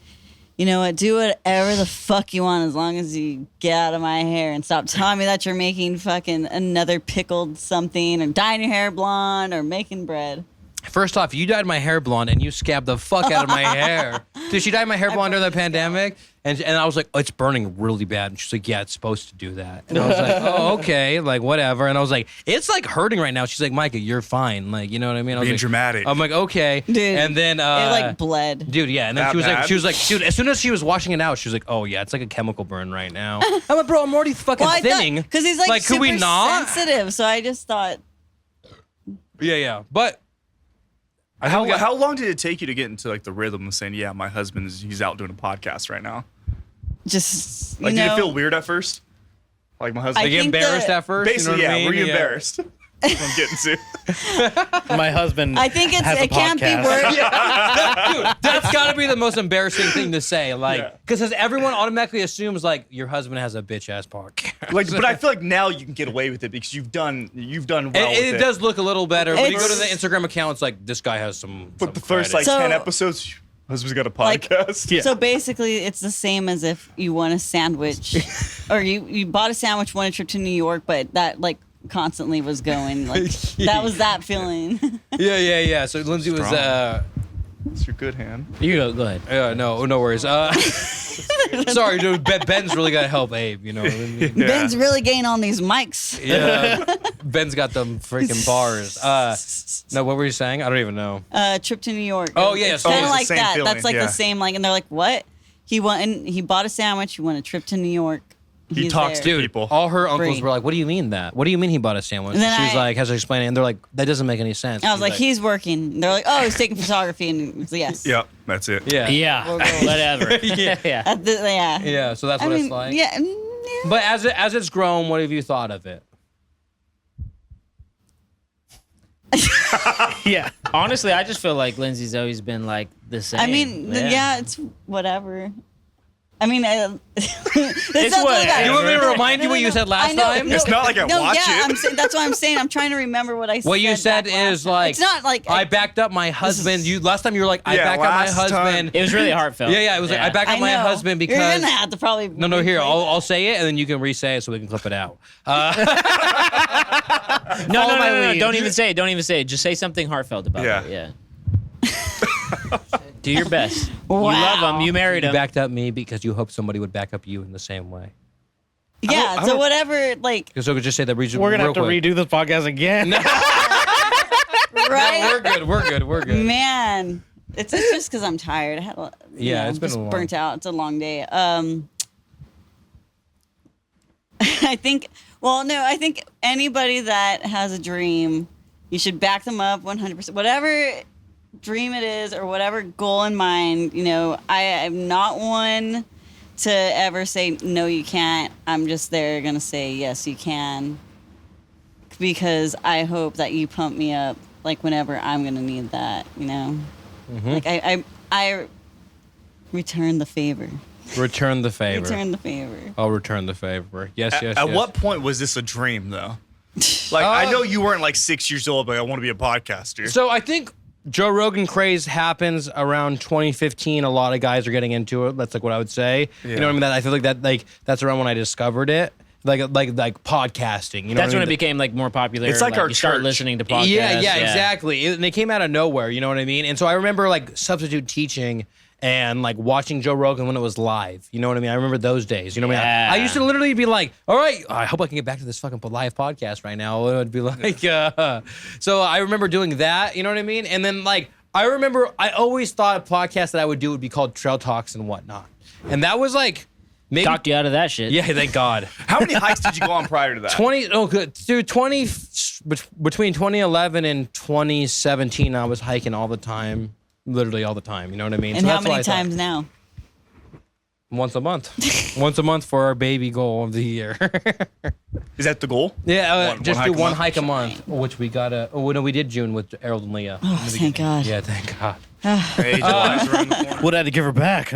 you know what? Do whatever the fuck you want as long as you get out of my hair and stop telling me that you're making fucking another pickled something or dyeing your hair blonde or making bread. First off, you dyed my hair blonde and you scabbed the fuck out of my hair. Dude, she dyed my hair blonde during the pandemic. And I was like, oh, it's burning really bad. And she's like, yeah, it's supposed to do that. And I was like, oh, okay, like whatever. And I was like, it's like hurting right now. She's like, Micah, you're fine. Like, you know what I mean? I was Being like, dramatic. I'm like, okay. Dude, and then it like bled. dude, yeah. And then That she was bad? like, dude, as soon as she was washing it out, she was like, oh yeah, it's like a chemical burn right now. I'm like, bro, I'm already fucking thinning. Because he's like could super we not? sensitive. So I just thought. Yeah. But How long did it take you to get into like the rhythm of saying, yeah, my he's out doing a podcast right now? Just Like, did it feel weird at first? Like my husband. I Did you get think embarrassed at first? Basically, you know what I mean? were you embarrassed? I'm getting to. My husband. I think has a it can't be podcast. worse. Dude, that's got to be the most embarrassing thing to say. Like, because everyone automatically assumes like your husband has a bitch ass podcast. Like, but I feel like now you can get away with it because you've done well. It with does look a little better. When you go to the It's- Instagram account, it's like this guy has some. But the first like So- 10 episodes, husband's got a Like- podcast. So basically, it's the same as if you won a sandwich, or you bought a sandwich, won a trip to New York, but that like constantly was going. Like that was that feeling. Yeah. So Lindsay was. It's your good hand. You go ahead. No worries. Sorry, dude. Ben's really got to help Abe. You know what I mean? Ben's really getting on these mics. Yeah. Ben's got them freaking bars. No, what were you saying? I don't even know. Trip to New York. Oh, yeah, it's so kind it's of the like same that. feeling, That's like yeah. the same. Like, and they're like, what? He bought a sandwich. He won a trip to New York. He He's talks there. to people. All her uncles Free. were like, "What do you mean that? What do you mean he bought a sandwich?" And then She was I- like, has to explain it, and they're like, "That doesn't make any sense." I was She's like, he's working. And they're like, oh, he's taking photography, and it's like, yes. Yep, that's it. yeah, Yeah, whatever. Yeah. yeah. Yeah. yeah. So that's I what mean, it's like. yeah. Yeah. But as it's grown, what have you thought of it? Yeah. Honestly, I just feel like Lindsay's always been like the same. I mean, yeah, it's whatever. I mean, It's whatever. You want me to remind you what you said last time? It's not like I watch yeah, it. That's what I'm saying. I'm trying to remember what I said. What you said back last is time. like, it's not like I backed up my husband. You last time you were like, I Yeah, backed up my last time. husband. it was really heartfelt. Yeah, it was like I backed I up my know. husband because. You're gonna have to probably. No, here, replay I'll say it and then you can re-say it so we can clip it out. No, Follow my lead. Don't even say it. Don't even say it. Just say something heartfelt about Yeah. it. Yeah. Do your best. Wow. You love him. You married You him. backed up me because you hoped somebody would back up you in the same way. Yeah. So whatever, like, Because we could just say that region. We're gonna real have to quick. redo this podcast again. right? We're good. Man, it's just because I'm tired. I had It's been just a long. burnt out. It's a long day. I think. Well, no, I think anybody that has a dream, you should back them up 100%. Whatever dream it is or whatever goal in mind, I am not one to ever say no, you can't. I'm just there gonna say yes, you can, because I hope that you pump me up like whenever I'm gonna need that. Like I return the favor. Return the favor. Return the favor. I'll return the favor. Yes. At what point was this a dream, though? Like, I know you weren't like 6 years old, but I want to be a podcaster. So I think Joe Rogan craze happens around 2015. A lot of guys are getting into it. That's like what I would say. You know what I mean? That I feel like that's around when I discovered it. Like podcasting. You know That's what I when mean? it became like more popular. It's like our you start church. listening to podcasts. Yeah, exactly. And they came out of nowhere, you know what I mean? And so I remember like substitute teaching and like watching Joe Rogan when it was live. You know what I mean? I remember those days. You know what I mean? Yeah. I used to literally be like, all right, I hope I can get back to this fucking live podcast right now. It would be like, so I remember doing that, you know what I mean? And then like, I remember I always thought a podcast that I would do would be called Trail Talks and whatnot. And that was like, maybe. Talked you out of that shit. Yeah, thank God. How many hikes did you go on prior to that? 20, oh good, dude, between 2011 and 2017, I was hiking all the time, literally all the time. You know what I mean? And So how that's why many I thought- times now? Once a month. Once a month for our baby goal of the year. Is that the goal? Yeah, One just hike do a one month? hike a month, which we got we did June with Errol and Leah. Oh, thank God. Yeah, thank God. Hey, July's around the corner. Would have to give her back.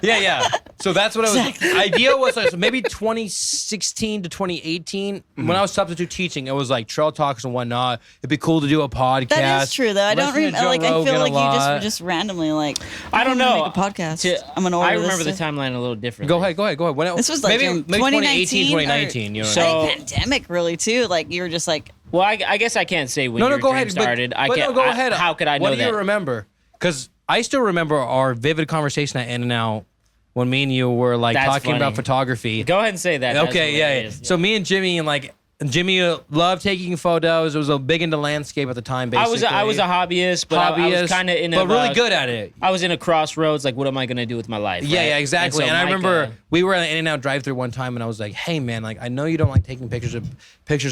Yeah. Yeah. So that's what I was. Idea was so maybe 2016 to 2018 when I was substitute teaching. It was like trail talks and whatnot. It'd be cool to do a podcast. That is true, though. I don't Listen to remember. Joe Like, I feel Rogan like a you lot. just randomly like. I don't I'm gonna know. Make a podcast. I'm gonna order I remember the this. timeline a little different. Go ahead. When This was like maybe in 2018, 2019, 2019. You know. So- What I mean? I think pandemic, really, too. Like you were just like. Well, I guess I can't say when No, your go dream ahead. started. But can't. no, go ahead. How could I know What do that? you remember? Because I still remember our vivid conversation at In-N-Out when me and you were like That's talking funny. about photography. Go ahead and say that. That's Okay, what yeah. it is. So me and Jimmy and like Jimmy loved taking photos. It was a big into landscape at the time. Basically, I was a hobbyist, but I was kind of in a really good at it. I was in a crossroads. Like, what am I gonna do with my life? Yeah, right? yeah, exactly. so And I Micah- remember we were at an In-N-Out drive-thru one time, and I was like, "Hey, man, like I know you don't like taking pictures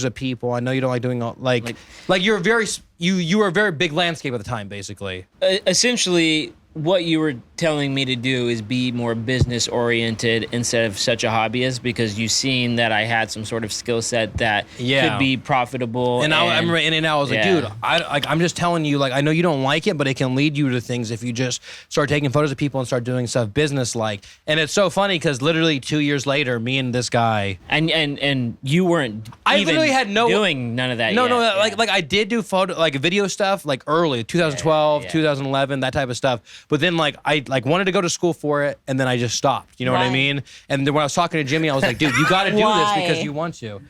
of people. I know you don't like doing all like you're very you were a very big landscape at the time, basically." essentially, what you were telling me to do is be more business oriented instead of such a hobbyist, because you've seen that I had some sort of skill set that could be profitable. And I remember In-N-Out, I was like, dude, I'm just telling you, like, I know you don't like it, but it can lead you to things if you just start taking photos of people and start doing stuff business-like. And it's so funny because literally 2 years later, me and this guy... And you weren't I even literally had no... doing none of that No, yet. no, like I did do video stuff, like early, 2012, 2011, that type of stuff. But then, like, I wanted to go to school for it, and then I just stopped. You know what I mean? And then when I was talking to Jimmy, I was like, dude, you got to do this because you want to.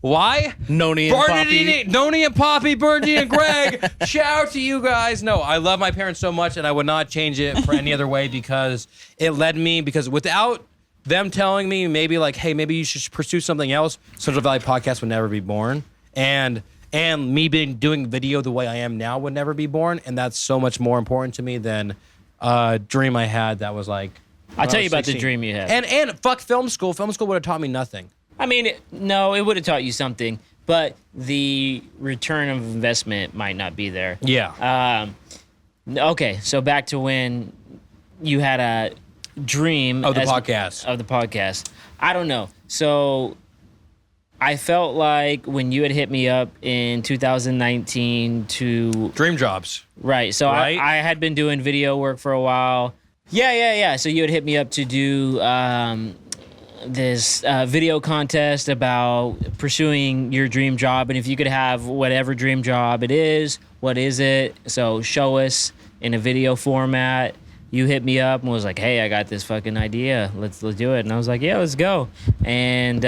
Why? Noni and Poppy. Noni and Poppy, Bernie and Greg. Shout out to you guys. No, I love my parents so much, and I would not change it for any other way because it led me, because without them telling me maybe like, hey, maybe you should pursue something else, Central Valley Podcast would never be born. And me doing video the way I am now would never be born. And that's so much more important to me than a dream I had that was like... I'll tell you about 16. the dream you had. And fuck film school. Film school would have taught me nothing. I mean, no, it would have taught you something, but the return of investment might not be there. Yeah. Okay, so back to when you had a dream Of the podcast. Of the podcast. I don't know. So I felt like when you had hit me up in 2019 to... Dream jobs. Right. So Right? I had been doing video work for a while. Yeah. So you had hit me up to do this video contest about pursuing your dream job. And if you could have whatever dream job it is, what is it? So show us in a video format. You hit me up and was like, hey, I got this fucking idea. Let's do it. And I was like, yeah, let's go. And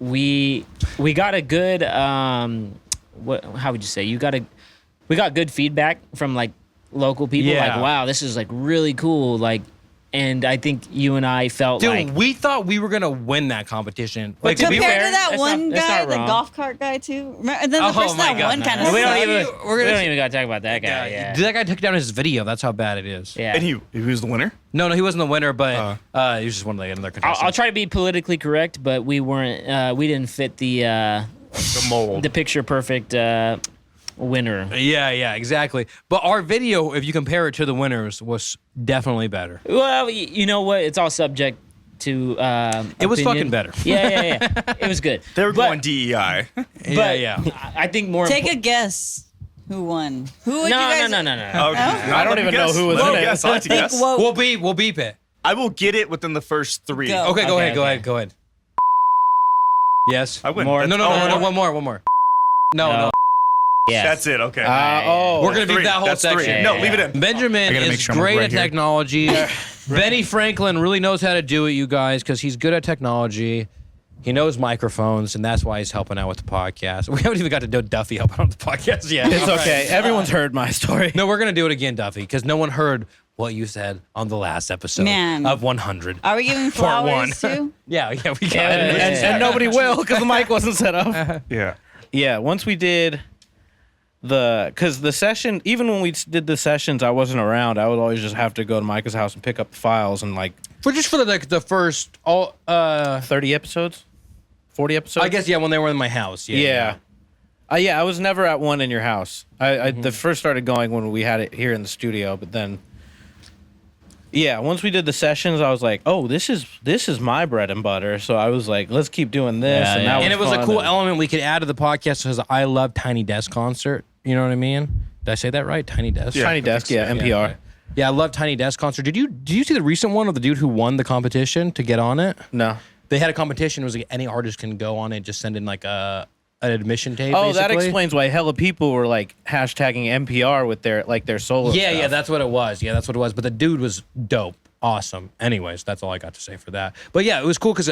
we got a good, how would you say? We got good feedback from like local people. Yeah. Like, wow, this is like really cool. Like, and I think you and I felt Dude, like... we thought we were going to win that competition. But Like, to be Compared fair, to that that's one not- that's guy, not the wrong. golf cart guy too. And then the Oh person my that God, won no. kind of we don't sucked. even, We're we gonna- don't even got to talk about that guy. Yeah. That guy took down his video. That's how bad it is. Yeah. And he was the winner? No, he wasn't the winner, but he was just one of the other contestants. I'll try to be politically correct, but we weren't. We didn't fit the mold. picture perfect winner. Yeah, exactly. But our video, if you compare it to the winners, was definitely better. Well, you know what? It's all subject to. It was opinion. fucking better. Yeah. It was good. They were But- going DEI. Yeah. I think more. Take a guess. Who won? Who would you No. guys? Okay. I don't even know who was Let in me it. guess. I like to guess. Whoa. We'll beep it. I will get it within the first three. Go. Okay, go Okay, ahead. Yes. I win. No, That's- one more. No. Yes. That's it. Okay. We're gonna Three. leave that whole That's section. three. No, leave it in. Benjamin I gotta make is sure I'm great right at here. technology. Benny Franklin really knows how to do it, you guys, because he's good at technology. He knows microphones, and that's why he's helping out with the podcast. We haven't even got to do Duffy helping out with the podcast yet. It's okay. Everyone's heard my story. No, we're going to do it again, Duffy, because no one heard what you said on the last episode Man. of 100. Are we giving Part flowers too? Yeah, we got it. And nobody will because the mic wasn't set up. Yeah. Yeah, once we did because the session, even when we did the sessions, I wasn't around. I would always just have to go to Micah's house and pick up the files and like For the first 30 episodes, 40 episodes. I guess when they were in my house. Yeah. I was never at one in your house. I the first started going when we had it here in the studio, but then once we did the sessions, I was like, oh, this is my bread and butter. So I was like, let's keep doing this. Yeah, and yeah. that And it was a fun. cool element we could add to the podcast because I love Tiny Desk Concert. You know what I mean? Did I say that right? Tiny Desk? Yeah. Tiny Desk, yeah, NPR. Yeah, I love Tiny Desk Concert. Did you see the recent one of the dude who won the competition to get on it? No. They had a competition. It was like any artist can go on it, just send in like an admission tape. Oh, that basically. explains why hella people were like hashtagging NPR with their solo. Yeah, stuff. yeah, that's what it was. Yeah, that's what it was. But the dude was dope. Awesome. Anyways, that's all I got to say for that. But yeah, it was cool because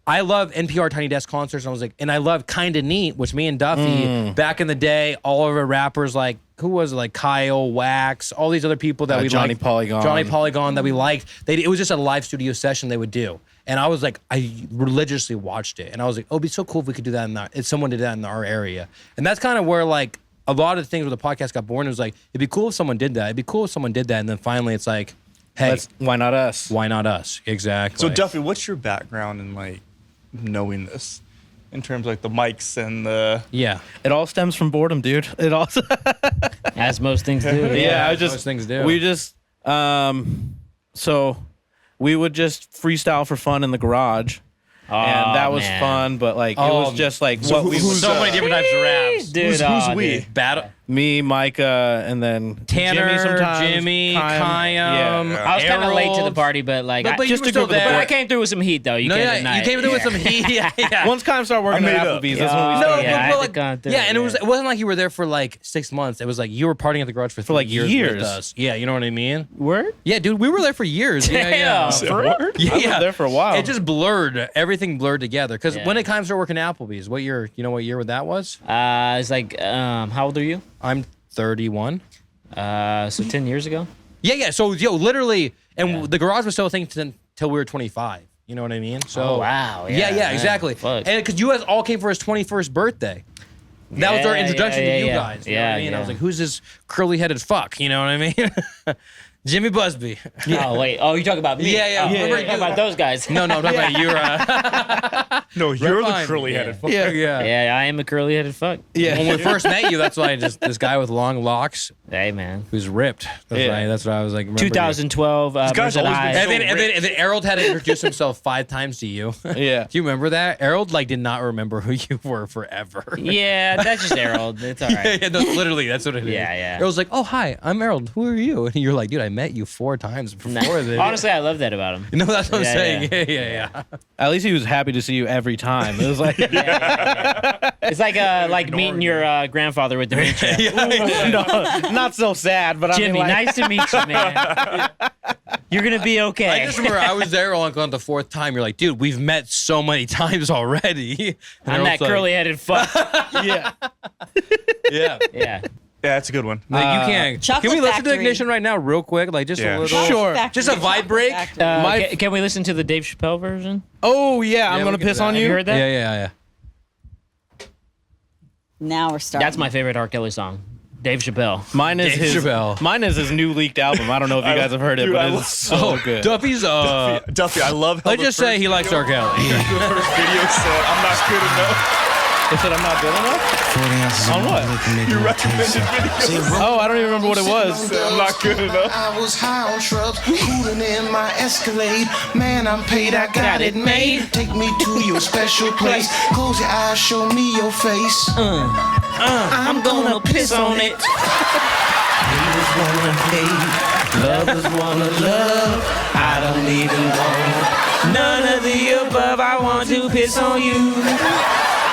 I love NPR Tiny Desk Concerts. And I was like, and I love Kinda Neat, which me and Duffy back in the day, all of our rappers like who was it? Like Kyle Wax, all these other people that we Johnny liked. Polygon. Johnny Polygon that we liked. It was just a live studio session they would do. And I was like, I religiously watched it. And I was like, oh, it'd be so cool if we could do that if someone did that in our area. And that's kind of where like a lot of the things where the podcast got born. It was like, it'd be cool if someone did that. It'd be cool if someone did that. And then finally it's like, hey, why not us? why not us? Exactly. So Duffy, what's your background in like knowing this, in terms of like the mics and the? Yeah. It all stems from boredom, dude. It all. As most things do. Yeah, most things do. We just so we would just freestyle for fun in the garage. And that was fun, but like it was just like So what we who's, so many different types of raps. Dude, Who's we? dude. Battle. me, Micah, and then Tanner, Jimmy sometimes, Jimmy, Kyle. Kayam. Yeah. I was kind of late to the Harold. party, but like, But you just were to still go to the there. but I came through with some heat though. You No, can't yeah, deny you came through with some heat. Yeah. Once Kyle started working I at made up. Applebee's, that's when we Oh, started. yeah, I had to like, go through yeah, it, and it wasn't like you were there for like 6 months. It was like you were partying at the garage for like 3 years. with us. Yeah, you know what I mean? Word. Yeah, dude, we were there for years. Yeah, yeah. Damn, for real? Yeah, I was there for a while. It just blurred. Everything blurred together. Because Yeah. when it comes to working at Applebee's, what year? You know what year that was? It's like, how old are you? I'm 31. So 10 years ago. Yeah. So, literally, and Yeah. the garage was still a thing until we were 25. You know what I mean? So, Oh, wow. Yeah, Yeah, man. exactly. Fuck. And because you guys all came for his 21st birthday. That was our Yeah, introduction yeah, to you yeah. guys. You know what I mean? I was Yeah. like, who's this curly-headed fuck? You know what I mean? Jimmy Busby. Oh wait. Oh, you talking about me? Yeah, yeah. Oh, Remember you're talking you- about those guys? No, I'm talking about you. No, you're the fine. curly-headed. fuck. Yeah. Yeah, I am a curly-headed fuck. When we first met you, that's why this guy with long locks Hey, man. who's ripped. That's what I was like. remember you. 2012. guy's Merced always been Ave. And then Harold had to introduce himself 5 times to you. Yeah. Do you remember that? Harold did not remember who you were forever. Yeah, that's just Harold. It's all right. Yeah, no, literally, that's what it is. Yeah, yeah. Harold's like, oh, hi, I'm Harold. Who are you? And you're like, dude, I met you 4 times before this. Honestly, I love that about him. No, that's what I'm Yeah, saying. Yeah. At least he was happy to see you every time. It was like, It's like meeting your grandfather with dementia. no, not so sad, but Jimmy, I mean, like, nice to meet you, man. You're gonna be okay. I just remember I was there on the 4th time. You're like, dude, we've met so many times already. And I'm that Harold's like, curly-headed fuck. yeah. Yeah. Yeah. Yeah, that's a good one. Like, you can't. Chocolate Can we listen to Factory. Ignition right now, real quick? Like, just Yeah. a little. Sure. Just a vibe break? Can we listen to the Dave Chappelle version? Oh yeah, I'm we gonna can do piss that. on Have you you. heard that? Yeah. Now we're starting. That's my favorite R. Kelly song. Dave Chappelle. Mine is Dave his. Chappelle. Mine is his new leaked album. I don't know if you guys have heard it, Dude, but I it's love- so good. Duffy's. Duffy, I love how Let's just say he likes R. Kelly. The first video said, "I'm not good enough." They said I'm not good enough. On what? You recommended videos. Oh, I don't even remember what it was. I'm not good enough. I was high on shrubs, cooling in my Escalade. Man, I'm paid, I got it made. Take me to your special place. Close your eyes, show me your face. I'm gonna piss on it. Haters wanna hate, lovers wanna love. I don't even want none of the above. I want to piss on you.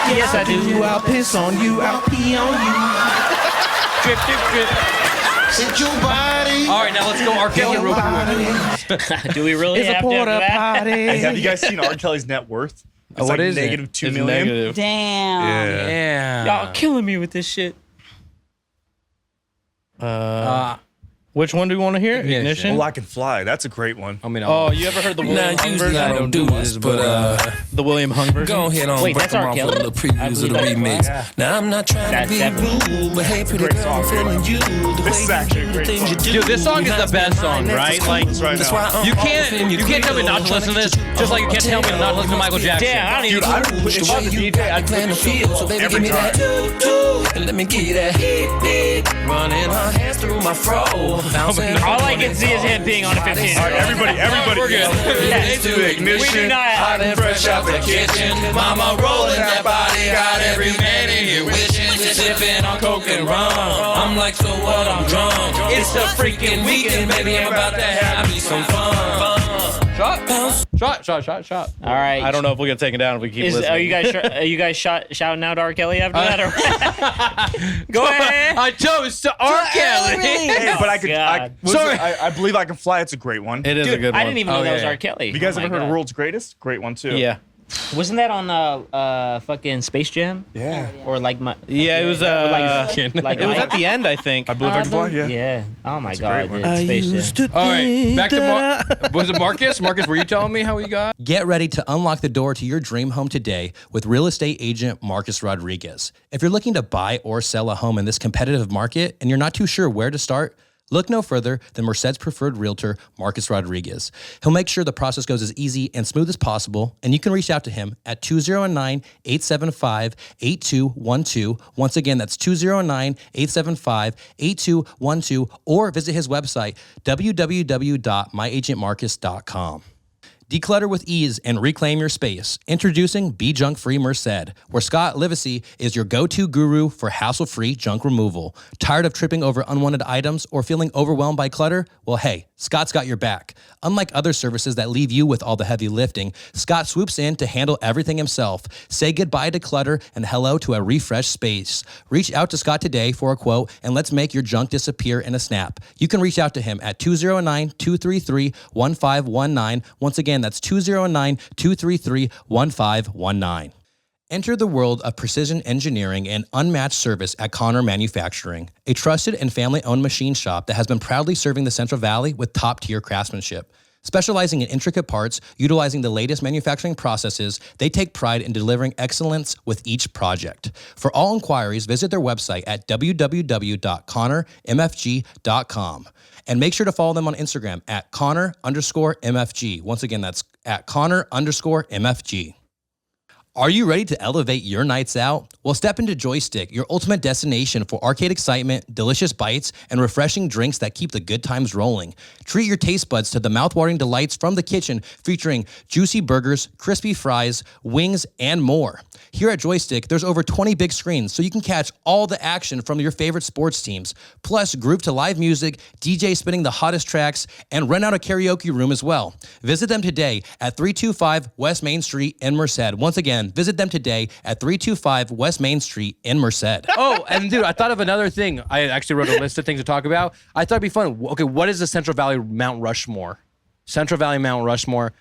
Yes, I do. I'll piss on you. I'll pee on you. Drip, drip, drip. Set your body. All right, now let's go R. Kelly real quick. Do we really It's a have to porta after that? potty. Hey, have you guys seen R. Kelly's net worth? It's what like is it? negative $2 It's million. negative. Damn. Yeah. Y'all killing me with this shit. Which one do you want to hear? Ignition. Ignition. Well, I Can Fly. That's a great one. I mean, Oh, you ever heard the William Hung usually I version? don't do this, but The William Hung version. go ahead on Wait, break that's them R. off Kelly? with a little previews of the I believe remix. that's Now I'm not trying That's to be definitely- rude, but hey, pretty Great girl, I'm song. feeling you. The This is way actually a you do great the things song. you do. dude, this song is the best song, right? Like, Right That's now. why I'm you can't tell me not to listen to this, just like you can't tell me not to listen to Michael Jackson. Damn, I don't even. Dude, I don't Push if the I way was a you DJ, I'd plan to put the feel. So baby, give me that doo-doo, and let me give you that heat. Running her hands through my fro. Bouncing All I can see is him being on a 15. All right, everybody. We're good. To Ignition. We do not. hot and fresh out the kitchen. Mama rolling that body, got every man in here wishing. Sipping on coke and rum. I'm like, so what? I'm drunk. It's a freaking weekend, baby. I'm about to have me some fun. Shot. All right. I don't know if we'll get taken down if we keep listening. Are you guys shouting out R. Kelly after that? Or? Go ahead. I chose to R. Kelly. Hey, but I could. God. Sorry. I believe I Can Fly. It's a great one. It is a good one. I didn't even know Oh, that was yeah. R. Kelly. You guys Oh ever my heard of God. World's Greatest? Great one too. Yeah. Wasn't that on fucking Space Jam? Yeah. Or like my Yeah, it was like it was at the end, I think. I believe I can fly. Yeah. yeah. Oh my god, great dude. one. Space Jam. All right, back to was it Marcus? Marcus, were you telling me how we got? Get ready to unlock the door to your dream home today with real estate agent Marcus Rodriguez. If you're looking to buy or sell a home in this competitive market and you're not too sure where to start, look no further than Merced's preferred realtor, Marcus Rodriguez. He'll make sure the process goes as easy and smooth as possible, and you can reach out to him at 209-875-8212. Once again, that's 209-875-8212, or visit his website, www.myagentmarcus.com. Declutter with ease and reclaim your space. Introducing Be Junk Free Merced, where Scott Livesay is your go-to guru for hassle-free junk removal. Tired of tripping over unwanted items or feeling overwhelmed by clutter? Well, hey, Scott's got your back. Unlike other services that leave you with all the heavy lifting, Scott swoops in to handle everything himself. Say goodbye to clutter and hello to a refreshed space. Reach out to Scott today for a quote and let's make your junk disappear in a snap. You can reach out to him at 209-233-1519. Once again, that's 209-233-1519. Enter the world of precision engineering and unmatched service at Conour Manufacturing, a trusted and family-owned machine shop that has been proudly serving the Central Valley with top-tier craftsmanship. Specializing in intricate parts, utilizing the latest manufacturing processes, they take pride in delivering excellence with each project. For all inquiries, visit their website at www.conourmfg.com. And make sure to follow them on Instagram at Conour_MFG. Once again, that's at Conour_MFG. Are you ready to elevate your nights out? Well, step into Joystiq, your ultimate destination for arcade excitement, delicious bites, and refreshing drinks that keep the good times rolling. Treat your taste buds to the mouthwatering delights from the kitchen, featuring juicy burgers, crispy fries, wings, and more. Here at Joystiq, there's over 20 big screens, so you can catch all the action from your favorite sports teams. Plus, groove to live music, DJ spinning the hottest tracks, and rent out a karaoke room as well. Visit them today at 325 West Main Street in Merced. Once again, visit them today at 325 West Main Street in Merced. Oh, and dude, I thought of another thing. I actually wrote a list of things to talk about. I thought it'd be fun. Okay, what is the Central Valley Mount Rushmore? Central Valley Mount Rushmore.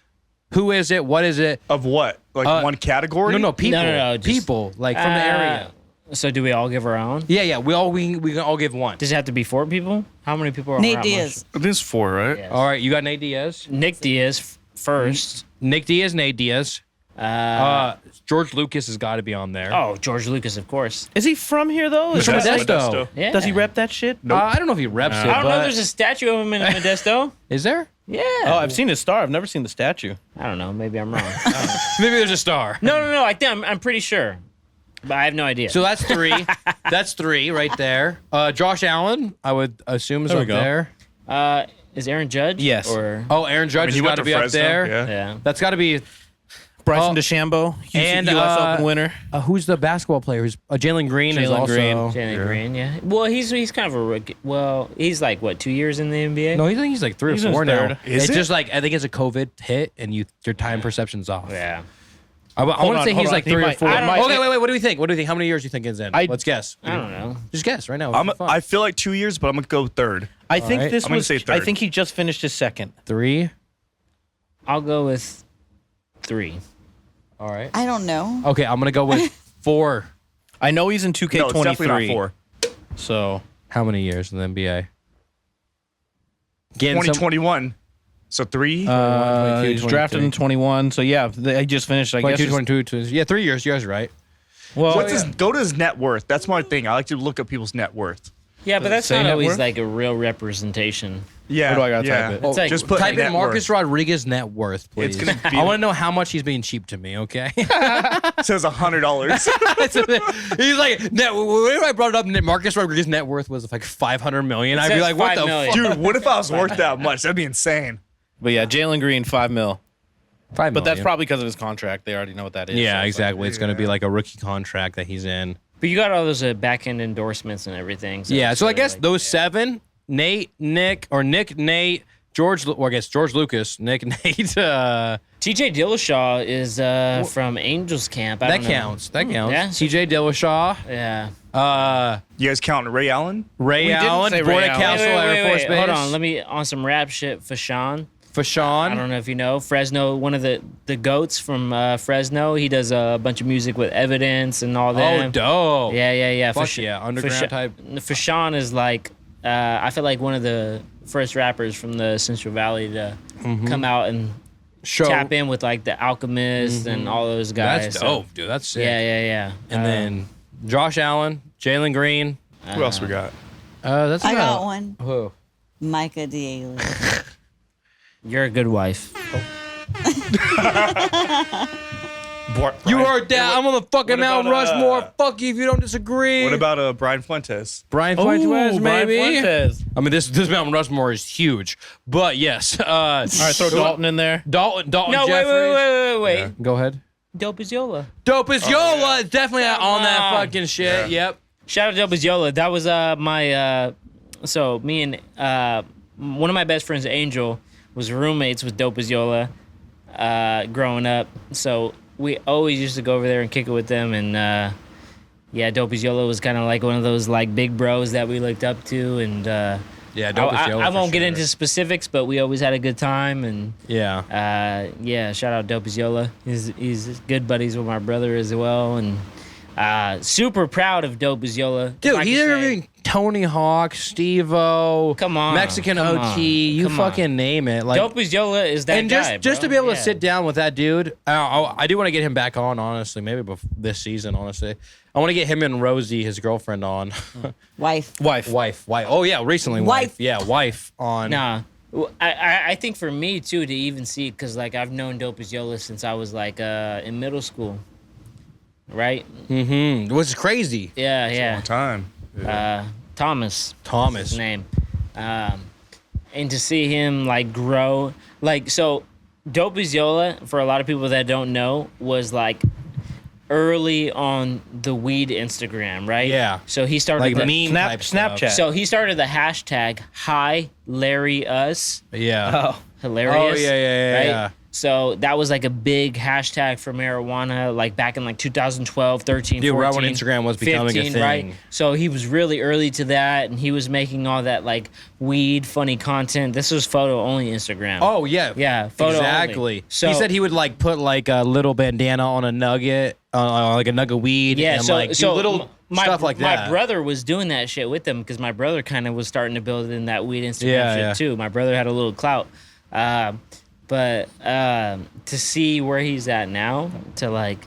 Who is it? What is it? Of what? Like one category? No, people. No, just- people, like from the area. So do we all give our own? Yeah, we can all give one. Does it have to be 4 people? How many people are Nate around Diaz. It is 4, right? Yes. All right, you got Nate Diaz. Nick Diaz first. Nick Diaz, Nate Diaz. George Lucas has got to be on there. Oh, George Lucas, of course. Is he from here though? He's from Is that- Modesto. Yeah. Does he rep that shit? I don't know if he reps it, I don't know. but There's a statue of him in Modesto. is there? Yeah. Oh, I've seen his star. I've never seen the statue. I don't know. Maybe I'm wrong. Maybe there's a star. No. I think I'm pretty sure, but I have no idea. So that's 3. That's 3 right there. Josh Allen, I would assume is There we up go. there. Is Aaron Judge? Yes. Or Oh, Aaron Judge has he got went to to be up Fresno, there. yeah. yeah. That's got to be. Bryson Oh. DeChambeau, And, U.S. Open winner. Who's the basketball player? Who's Jalen Green is Jalen also. Green. Jalen Green. Yeah. Well, he's kind of a rookie. Well, he's like what 2 years in the NBA. No, he's like 3 He's or in 4 his now. third. Is It's it? just like I think it's a COVID hit and your time perception's off. Yeah. I want to on, say hold he's on. like He 3 or might- 4. I don't- Okay, wait. What do we think? How many years do you think is in? Let's guess. I don't know. Just guess right now. I feel like 2 years, but I'm gonna go 3rd. I think right. this I'm gonna was. say I third. think he just finished his second. 3. I'll go with 3. All right. I don't know. Okay, I'm gonna go with 4. I know he's in No, it's definitely 2K23. not 4. So How many years in the NBA? Getting some- 2021. So 3. he 22, was drafted in 21. So yeah, he just finished. I guess. 22, his- 22. Yeah, 3 years. You guys are right. Well, What's his, go to his net worth. That's my thing. I like to look at people's net worth. Yeah, but that's say not net always worth? like a real representation. Yeah. Where do I gotta yeah. type it? It's like Just put Type net in Marcus worth. Rodriguez net worth, please. It's gonna be- I want to know how much he's being cheap to me. Okay. It says $100. He's like, whenever I brought it up, Marcus Rodriguez net worth was like 500 million. I'd be says like, what 5 the million. fuck? Dude, what if I was worth that much? That'd be insane. but yeah, Jalen Green, $5 million. 5 But that's million. probably because of his contract. They already know what that is. Yeah, so it's exactly. It's going to be like a rookie contract that he's in. But you got all those back end endorsements and everything. Yeah, it's so I really guess like- those 7, Nate, Nate, George, or I guess George Lucas, Nick, Nate. TJ Dillashaw is from Angels Camp. I That don't know. counts. That counts. Yeah. CJ Dillashaw, Yeah. You guys counting Ray Allen? Ray We didn't Allen, say Board Ray of Allen. Council, Air Force Base. Hold on. Let me on some rap shit for Sean. Fashawn. I don't know if you know Fresno, one of the goats from Fresno. He does a bunch of music with Evidence and all that. Oh, dope. Yeah. Fuck yeah, underground type. Fashawn is like, I feel like one of the first rappers from the Central Valley to come out and tap in with like the Alchemist and all those guys. That's dope, dude. That's sick. Yeah. And then Josh Allen, Jalen Green. Who else we got? That's I got one. Who? Micah Daly. You're a good wife. You heard that? I'm on the fucking Mount Rushmore. Fuck you if you don't disagree. What about Brian Fuentes? Brian Fuentes, maybe? Brian Fuentes. I mean, this Mount Rushmore is huge. But yes. All right, throw Dalton in there. Dalton No, Jeffries. wait. Yeah. Go ahead. Dope as Yola. Dope as Yola is definitely on that fucking shit. Yep. Shout out to Dope as Yola. That was my so me and one of my best friends, Angel, was roommates with Dope as Yola growing up. So we always used to go over there and kick it with them. And Dope as Yola was kind of like one of those like big bros that we looked up to. And Dope as Yola. I won't get into specifics, but we always had a good time. And shout out Dope as Yola. He's good buddies with my brother as well. And super proud of Dope as Yola. Dude, he's interviewing Tony Hawk, Steve-O, Come on, Mexican come OT, on, you come fucking on. name it. Like, Dope as Yola is that and guy, just to bro. be able to Yeah. sit down with that dude, I do want to get him back on, honestly, maybe this season, honestly. I want to get him and Rosie, his girlfriend, on. Wife. Oh, yeah, recently wife. Yeah, wife on. Nah. I think for me, too, to even see, because, like, I've known Dope as Yola since I was, like, in middle school. Right? Mm-hmm. It was crazy. Yeah. Long time. Yeah. Thomas. Thomas. His name. And to see him, like, grow. Like, so, Dope as Yola, for a lot of people that don't know, was, like, early on the weed Instagram, right? Yeah. So he started Like the meme type Snapchat. stuff. So he started the hashtag #HiLarryUs. Yeah. Hilarious. Oh, yeah, right? yeah. So that was like a big hashtag for marijuana, like back in like 2012, 13, Dude, 14, right when Instagram was becoming a 15, thing. right? So he was really early to that, and he was making all that like weed funny content. This was photo only Instagram. Oh, yeah. Yeah, photo exactly. only. So he said he would like put like a little bandana on a nugget, like a nug of weed, yeah, and so like do so little stuff like that. My brother was doing that shit with him because my brother kind of was starting to build in that weed Instagram Yeah, shit yeah. too. My brother had a little clout. But to see where he's at now, to like,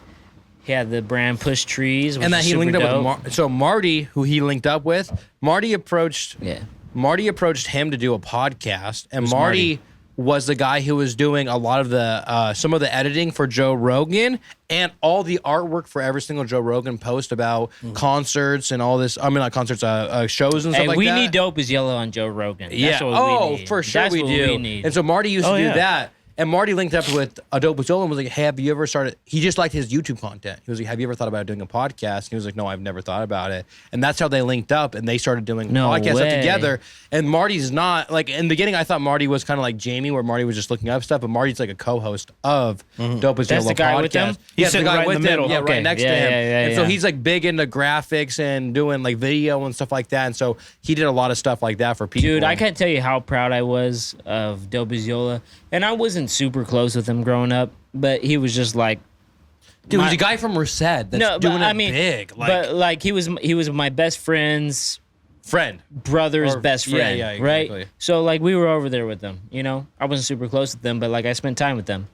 he had the brand Push Trees, which And that is he linked super up with dope. Marty, who he linked up with. Marty approached him to do a podcast, and Marty was the guy who was doing a lot of the some of the editing for Joe Rogan and all the artwork for every single Joe Rogan post about concerts and all this. I mean, not concerts, shows and stuff Hey, like we that. need Dope as Yellow on Joe Rogan. Yeah. That's what we need. For sure That's we what do. We need. And so Marty used to do yeah. that. And Marty linked up with Dope as Yellow and was like, hey, have you ever started? He just liked his YouTube content. He was like, have you ever thought about doing a podcast? And he was like, no, I've never thought about it. And that's how they linked up, and they started doing No podcast stuff way. together. And Marty's not, like, in the beginning, I thought Marty was kind of like Jamie, where Marty was just looking up stuff, but Marty's like a co-host of Dope as That's Yellow the guy podcast. with them? He's Yeah, the sitting guy right in with the him. middle. Yeah, Okay. right next to Yeah, him. yeah, And so yeah. he's like big into graphics and doing like video and stuff like that. And so he did a lot of stuff like that for people. Dude, I can't tell you how proud I was of Dope as Yola. And I wasn't super close with him growing up, but he was just like, Dude, my- he's a guy from Merced that's no, doing but it I mean, big. Like, but like he was my best friend's friend. brother's Or- best yeah, friend, yeah, exactly. right? So like we were over there with them, you know. I wasn't super close with them, but like I spent time with them.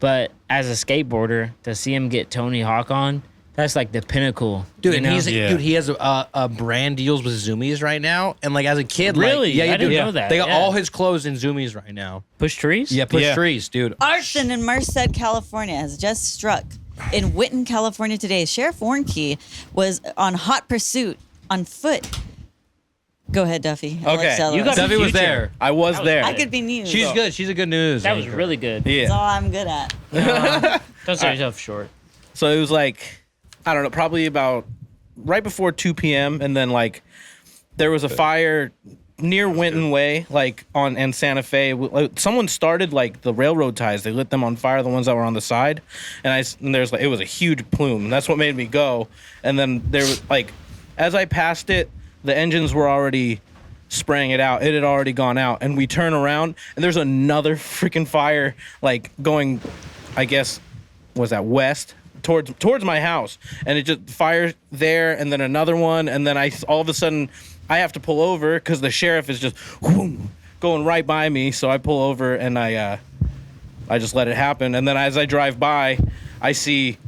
But as a skateboarder, to see him get Tony Hawk on, that's like the pinnacle, Dude, you and know? dude, he has a brand deals with Zoomies right now, and like as a kid, Really? like, yeah, you I do. didn't know that, They got yeah. all his clothes in Zoomies right now. Push Trees. Yeah, push Yeah. trees, dude. Arson in Merced, California has just struck. In Winton, California today, Sheriff Warnke was on hot pursuit on foot. Go ahead, Duffy. I'll let Okay, tell you us. got Duffy was future. there. I was there. I could be news. She's good. She's a good news. That was anchor. really good. That's Yeah. all I'm good at. Don't sell yourself short. So it was like, I don't know, probably about right before 2 p.m. And then like there was a fire near Winton Way, like and Santa Fe. Like, someone started like the railroad ties. They lit them on fire, the ones that were on the side. And there's like, it was a huge plume. And that's what made me go. And then there was like, as I passed it, the engines were already spraying it out. It had already gone out, and we turn around, and there's another freaking fire, like going, I guess, was that west towards my house, and it just fire there, and then another one, and then all of a sudden I have to pull over because the sheriff is just whoom, going right by me. So I pull over and I just let it happen, and then as I drive by, I see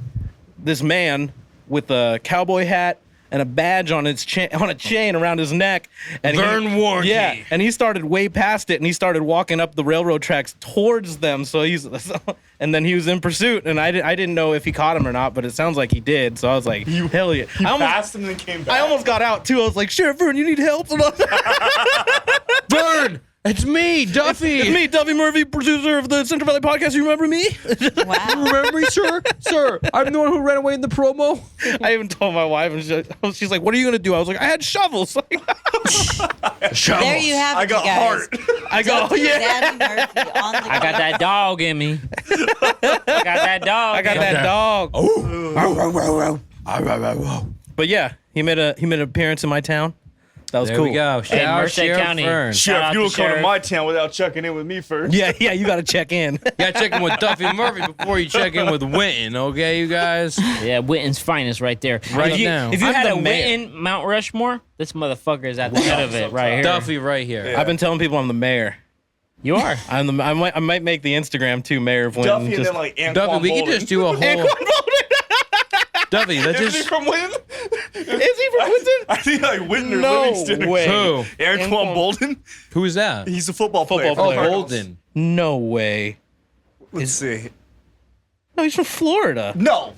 this man with a cowboy hat and a badge on a chain around his neck. And Vern Warnke. Yeah, and he started way past it, and he started walking up the railroad tracks towards them. So and then he was in pursuit, and I didn't know if he caught him or not, but it sounds like he did. So I was like, hell yeah. You passed him and then came back. I almost got out too. I was like, Sheriff Vern, you need help? Vern, it's me, Duffy. It's me, Duffy Murphy, producer of the Central Valley Podcast. You remember me? Wow. Remember me, sir? Sir, I'm the one who ran away in the promo. I even told my wife, and she's like, "What are you gonna do?" I was like, "I had shovels." There you have it, I got you guys. heart. I go, yeah. Daddy Murphy on the I got that dog in me. I got that dog. I got that dog. But yeah, he made an appearance in my town. That was There cool. we go. Hey, Shout out Merced Sheriff County. Vern. Shout out Sheriff, you to will come to Sheriff. my town without checking in with me first. Yeah, you got to check in. You gotta check in with Duffy Murphy before you check in with Winton, okay, you guys? Yeah, Witten's finest right there. Right if you, now. If you I'm had the a mayor. Witten Mount Rushmore, this motherfucker is at the head of it right here. Duffy right here. I've been telling people I'm the mayor. You are. I might make the Instagram too, Mayor of Winton. Duffy and then like Antoine Duffy, we Bolden. can just do a whole... Duffy, let's Is he just... from Winton? Is he from Winton? I think like Winton or No Livingston. way. Who? Antoine Bolden? Who's that? He's a football player. Football Oh, player. Bolden. No way. Let's see. No, he's from Florida. No.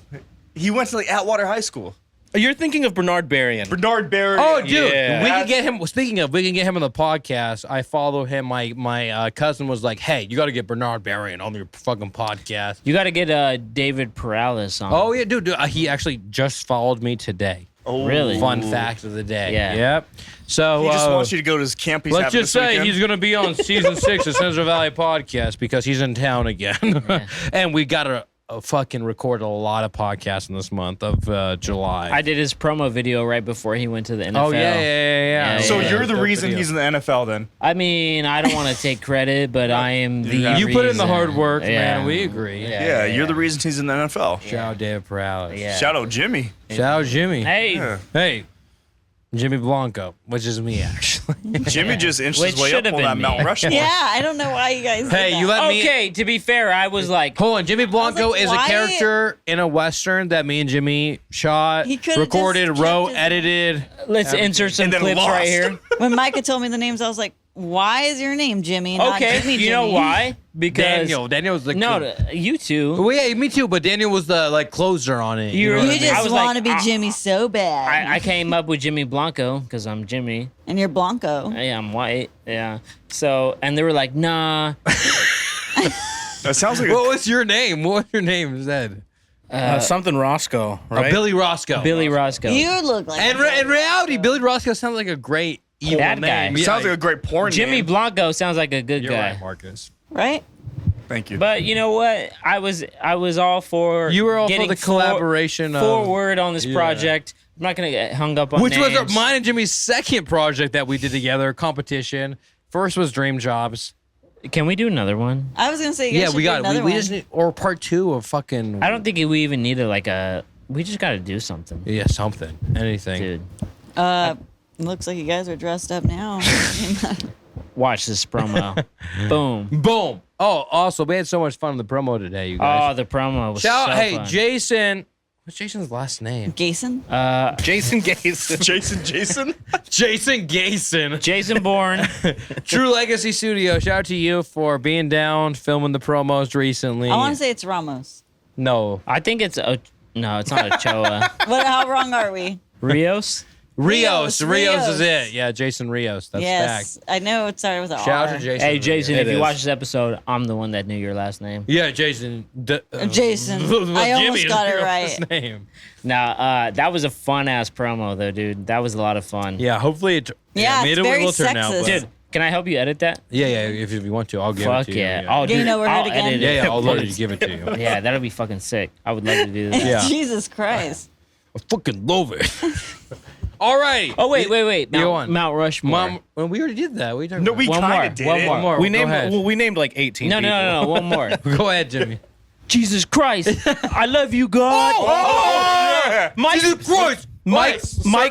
He went to like Atwater High School. You're thinking of Bernard Berrien. Bernard Berry. Oh, dude, Yeah. we can get him. Speaking of, we can get him on the podcast. I follow him. My cousin was like, "Hey, you got to get Bernard Berrien on your fucking podcast." You got to get David Perales on. Oh yeah, dude, he actually just followed me today. Oh, really? Fun fact of the day. Yeah. Yep. So He just wants you to go to his camp. He's let's having just this say weekend. he's gonna be on season 6 of Central Valley Podcast because he's in town again, and we gotta fucking record a lot of podcasts in this month of July. I did his promo video right before he went to the NFL. Oh yeah. So Yeah, you're the Dope reason video. he's in the NFL then? I mean, I don't want to take credit, but I am the You put in the reason. hard work, Yeah. man. We agree. Yeah, you're the reason he's in the NFL. Shout out David Perales. Yeah. Shout out Jimmy. Shout out Jimmy. Hey, Yeah. Hey, Jimmy Blanco, which is me actually. Jimmy just inched Which his way should up have on been that me. Mount Rushmore. Yeah, I don't know why you guys. Hey, did you that. let me. okay, to be fair, I was like, Hold on, Jimmy Blanco like, is a why- character in a western that me and Jimmy shot, He could've recorded, just wrote, kept his- edited. let's insert some And then clips lost. right here. When Micah told me the names, I was like, "Why is your name Jimmy? Not Okay, Jimmy, you know Jimmy?" why? Because Daniel was the no, you two. Well, yeah, me too. But Daniel was the like closer on it. You know were- what I You mean? I just was like, want to be Jimmy so bad, I came up with Jimmy Blanco because I'm Jimmy. and you're Blanco. Yeah, I'm white. Yeah. So, and they were like, nah. That sounds like What was your name? What was your name? Zed? Something Roscoe, right? Billy Roscoe. Billy Roscoe. You look like And in reality, Billy Roscoe sounds like a great evil That name. guy. Yeah, sounds like a great porn Jimmy name. Blanco sounds like a good You're guy. right, Marcus. right. Thank you. But you know what? I was all for You were all for getting the collaboration of- forward on this Yeah. project. I'm not gonna get hung up on Which names. was mine and Jimmy's second project that we did together, competition. First was Dream Jobs. Can we do another one? I was gonna say, you guys Yeah, should we do got it. another We one. just need, or part 2 of fucking. I don't think we even needed like a. We just got to do something, Yeah, something, anything. dude. Looks like you guys are dressed up now. Watch this promo. Boom. Boom. Oh, also, we had so much fun in the promo today, you Oh, guys. the promo was Shout so hey, fun. Jason. What's Jason's last name? Gason. Jason Gason. Jason? Jason Gason. Jason Bourne. True Legacy Studio. Shout out to you for being down, filming the promos recently. I want to say it's Ramos. No. I think it's no, it's not Ochoa. What? How wrong are we? Rios. Rios is Rios. it. Yeah, Jason Rios. That's Yes, fact. I know it started with an Shout R. out to Jason. Hey, Rios. Jason, It if you is. watch this episode, I'm the one that knew your last name. Yeah, Jason. Jason. Well, I almost Jimmy is got it your right. last name. Now, that was a fun ass promo though, dude. That was a lot of fun. Yeah, hopefully it. Yeah, maybe it's very will turn out. sexist. But, Dude, can I help you edit that? yeah, if you want to, I'll give Fuck it to yeah. you. Oh, Getting dude, overheard I'll again? edit Yeah, it. yeah, I'll literally give it to you. Yeah, that'll be fucking sick. I would love to do that. Yeah. Jesus Christ. I fucking love it. All right. Oh wait. Go on. Mount Rushmore. Mom, well, we already did that. What are you talking No, about? we One kind more. of did One it. more. We Go ahead. named like 18 No, people. no. One more. Go ahead, Jimmy. Jesus Christ, I love you, God. Mike Christ. Mike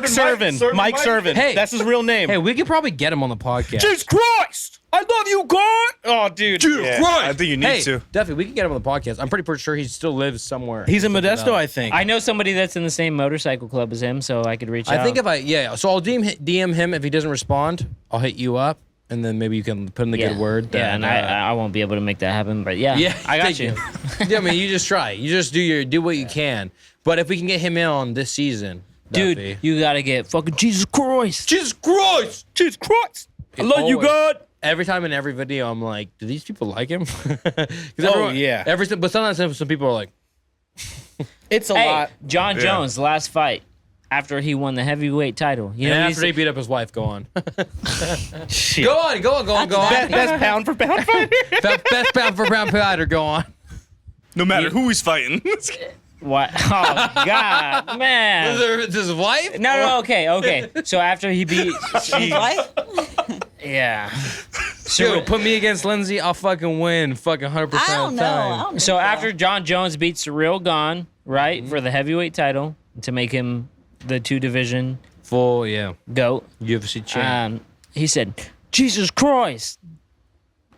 Servin Servin. Mike Servin. Hey. That's his real name. Hey, we could probably get him on the podcast. Jesus Christ! I love you, God! Oh, dude. Yeah, I think you need Hey, to. definitely, we can get him on the podcast. I'm pretty sure he still lives somewhere. He's in Modesto, I think. I know somebody that's in the same motorcycle club as him, so I could reach out. I think so I'll DM him if he doesn't respond. I'll hit you up, and then maybe you can put in the good word. Yeah, that, and I won't be able to make that happen, but yeah, I got thank you. Yeah, I mean, you just try. You just do what you can. But if we can get him in on this season, Dude, you gotta get fucking Jesus Christ. Jesus Christ! Jesus Christ! I love you, God. Every time in every video, I'm like, do these people like him? Yeah. But sometimes some people are like, It's a Hey, lot. John Jones, last fight after he won the heavyweight title. You know, and he's- after he beat up his wife, go on. Shit. Go on. Best pound for pound fighter. Best pound for pound fighter, go on. No matter who he's fighting. what? Oh God, man. Is his wife? No, okay. So after he beat, What? yeah. So put me against Lindsay, I'll fucking win, fucking 100% I of the don't know. time. I don't think So after John Jones beats Cyril Gahn, right, for the heavyweight title to make him the 2-division Full, yeah, GOAT, UFC champ. he said, "Jesus Christ,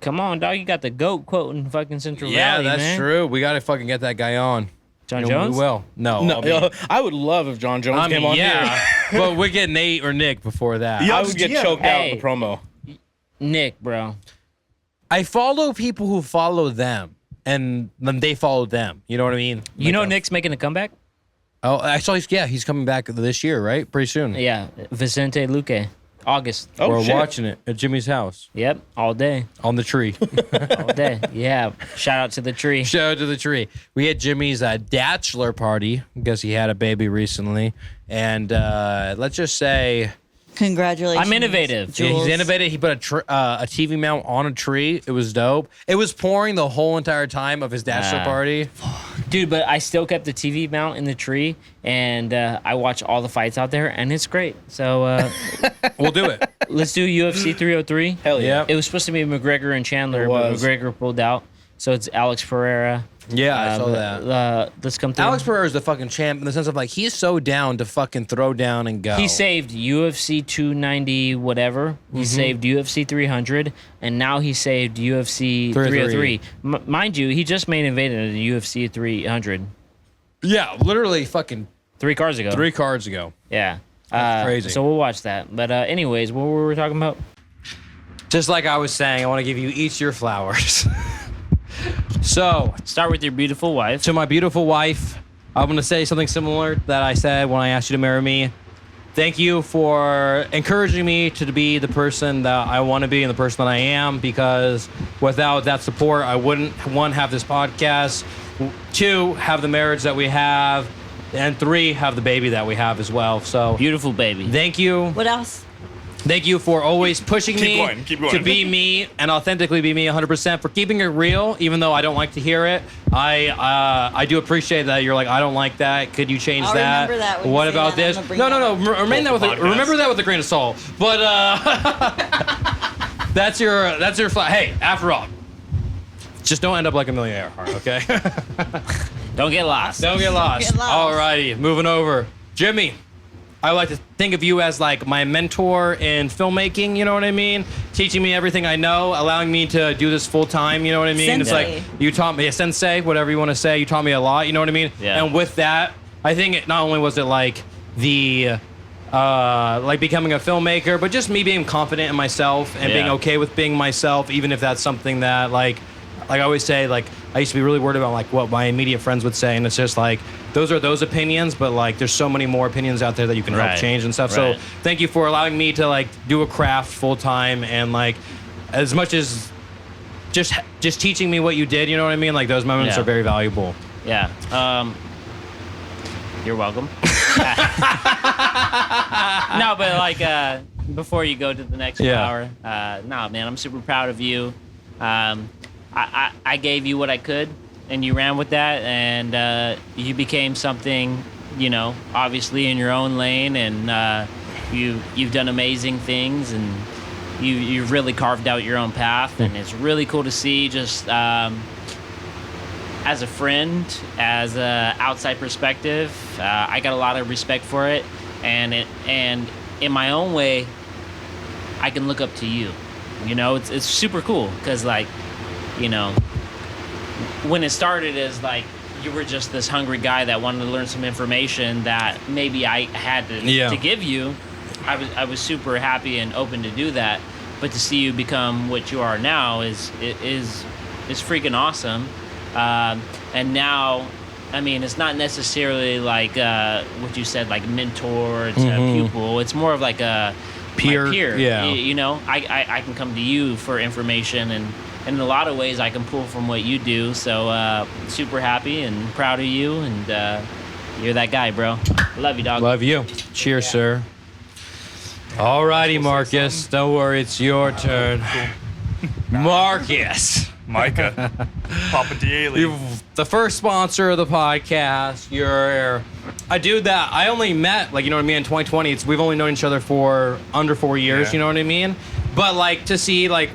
come on, dog, you got the GOAT quote in fucking Central Yeah, Valley, that's man." true. We gotta fucking get that guy on. John You know, Jones. We will. No, No, I mean, I would love if John Jones came on yeah, here. but we get Nate or Nick before that. Yeah. I would get choked out in the promo. Nick, bro. I follow people who follow them, and then they follow them. You know what I mean? You know Nick's making a comeback? Oh, actually, yeah, he's coming back this year, right? Pretty soon. Yeah, Vicente Luque, August. Oh, We're shit. watching it at Jimmy's house Yep, all day, on the tree. all day. Yeah, shout out to the tree. Shout out to the tree. We had Jimmy's bachelor party because he had a baby recently, and let's just say Congratulations. I'm innovative. yeah, he's Jules. innovative. He put a TV mount on a tree. It was dope. It was pouring the whole entire time of his bachelor party. Dude, but I still kept the TV mount in the tree, and I watch all the fights out there, and it's great. So We'll do it. let's do UFC 303. Hell yeah. Yeah. It was supposed to be McGregor and Chandler, It but was. McGregor pulled out. So it's Alex Pereira. Yeah, I saw that. Let's come through. Alex Pereira is the fucking champ in the sense of like he's so down to fucking throw down and go. He saved UFC 290 whatever. He saved UFC 300, and now he saved UFC 303. Mind you, he just main evented the UFC 300 Yeah, literally fucking 3 cards ago. 3 cards ago. Yeah. That's crazy. So we'll watch that. But anyways, what were we talking about? Just like I was saying, I want to give you each your flowers. So, Start with your beautiful wife. to my beautiful wife, I'm going to say something similar that I said when I asked you to marry me. Thank you for encouraging me to be the person that I want to be and the person that I am, because without that support, I wouldn't, 1, have this podcast, 2, have the marriage that we have, and 3, have the baby that we have as well. So, Beautiful baby. thank you. What else? Thank you for always pushing me keep going. to be me and authentically be me 100%, for keeping it real, even though I don't like to hear it. I do appreciate that you're like, I don't like that. Could you change I'll that? remember that when you What say about that. I'm this? gonna bring No. that up. Remember that with a grain of salt. But that's your hey, after all, just don't end up like a millionaire, okay? Don't get lost. Don't get lost. Get lost. Alrighty, moving over. Jimmy, I like to think of you as like my mentor in filmmaking, you know what I mean? Teaching me everything I know, allowing me to do this full time, you know what I mean? Sensei. It's like you taught me, sensei, whatever you want to say, you taught me a lot, you know what I mean? Yeah. And with that, I think it not only was it like the like becoming a filmmaker, but just me being confident in myself and being Yeah. okay with being myself, even if that's something that like I always say, like I used to be really worried about like what my immediate friends would say, and it's just like those are those opinions, but like there's so many more opinions out there that you can help Right. change and stuff. Right. So thank you for allowing me to like do a craft full time, and like as much as just teaching me what you did, you know what I mean? Like those moments Yeah. are very valuable. Yeah. You're welcome. No, but like before you go to the next flower, no, man, I'm super proud of you. I gave you what I could, and you ran with that, and you became something, you know, obviously in your own lane, and you've done amazing things, and you've really carved out your own path, and it's really cool to see just as a friend, as a outside perspective. I got a lot of respect for it, and in my own way, I can look up to you. You know, it's super cool because, like, you know, when it started as like you were just this hungry guy that wanted to learn some information that maybe I had to give you, I was super happy and open to do that. But to see you become what you are now is freaking awesome. And now, I mean, it's not necessarily like what you said, like mentor to pupil. It's more of like a peer. Yeah. You know, I can come to you for information, and in a lot of ways I can pull from what you do. So super happy and proud of you, and you're that guy, bro. Love you, dog. Love you. Cheers, sir. All righty, Marcus. Don't worry, it's your turn. Marcus. Micah. Papa Daly. The first sponsor of the podcast. You're a dude that I only met, like, you know what I mean, in 2020. We've only known each other for under 4 years, you know what I mean? But, like, to see, like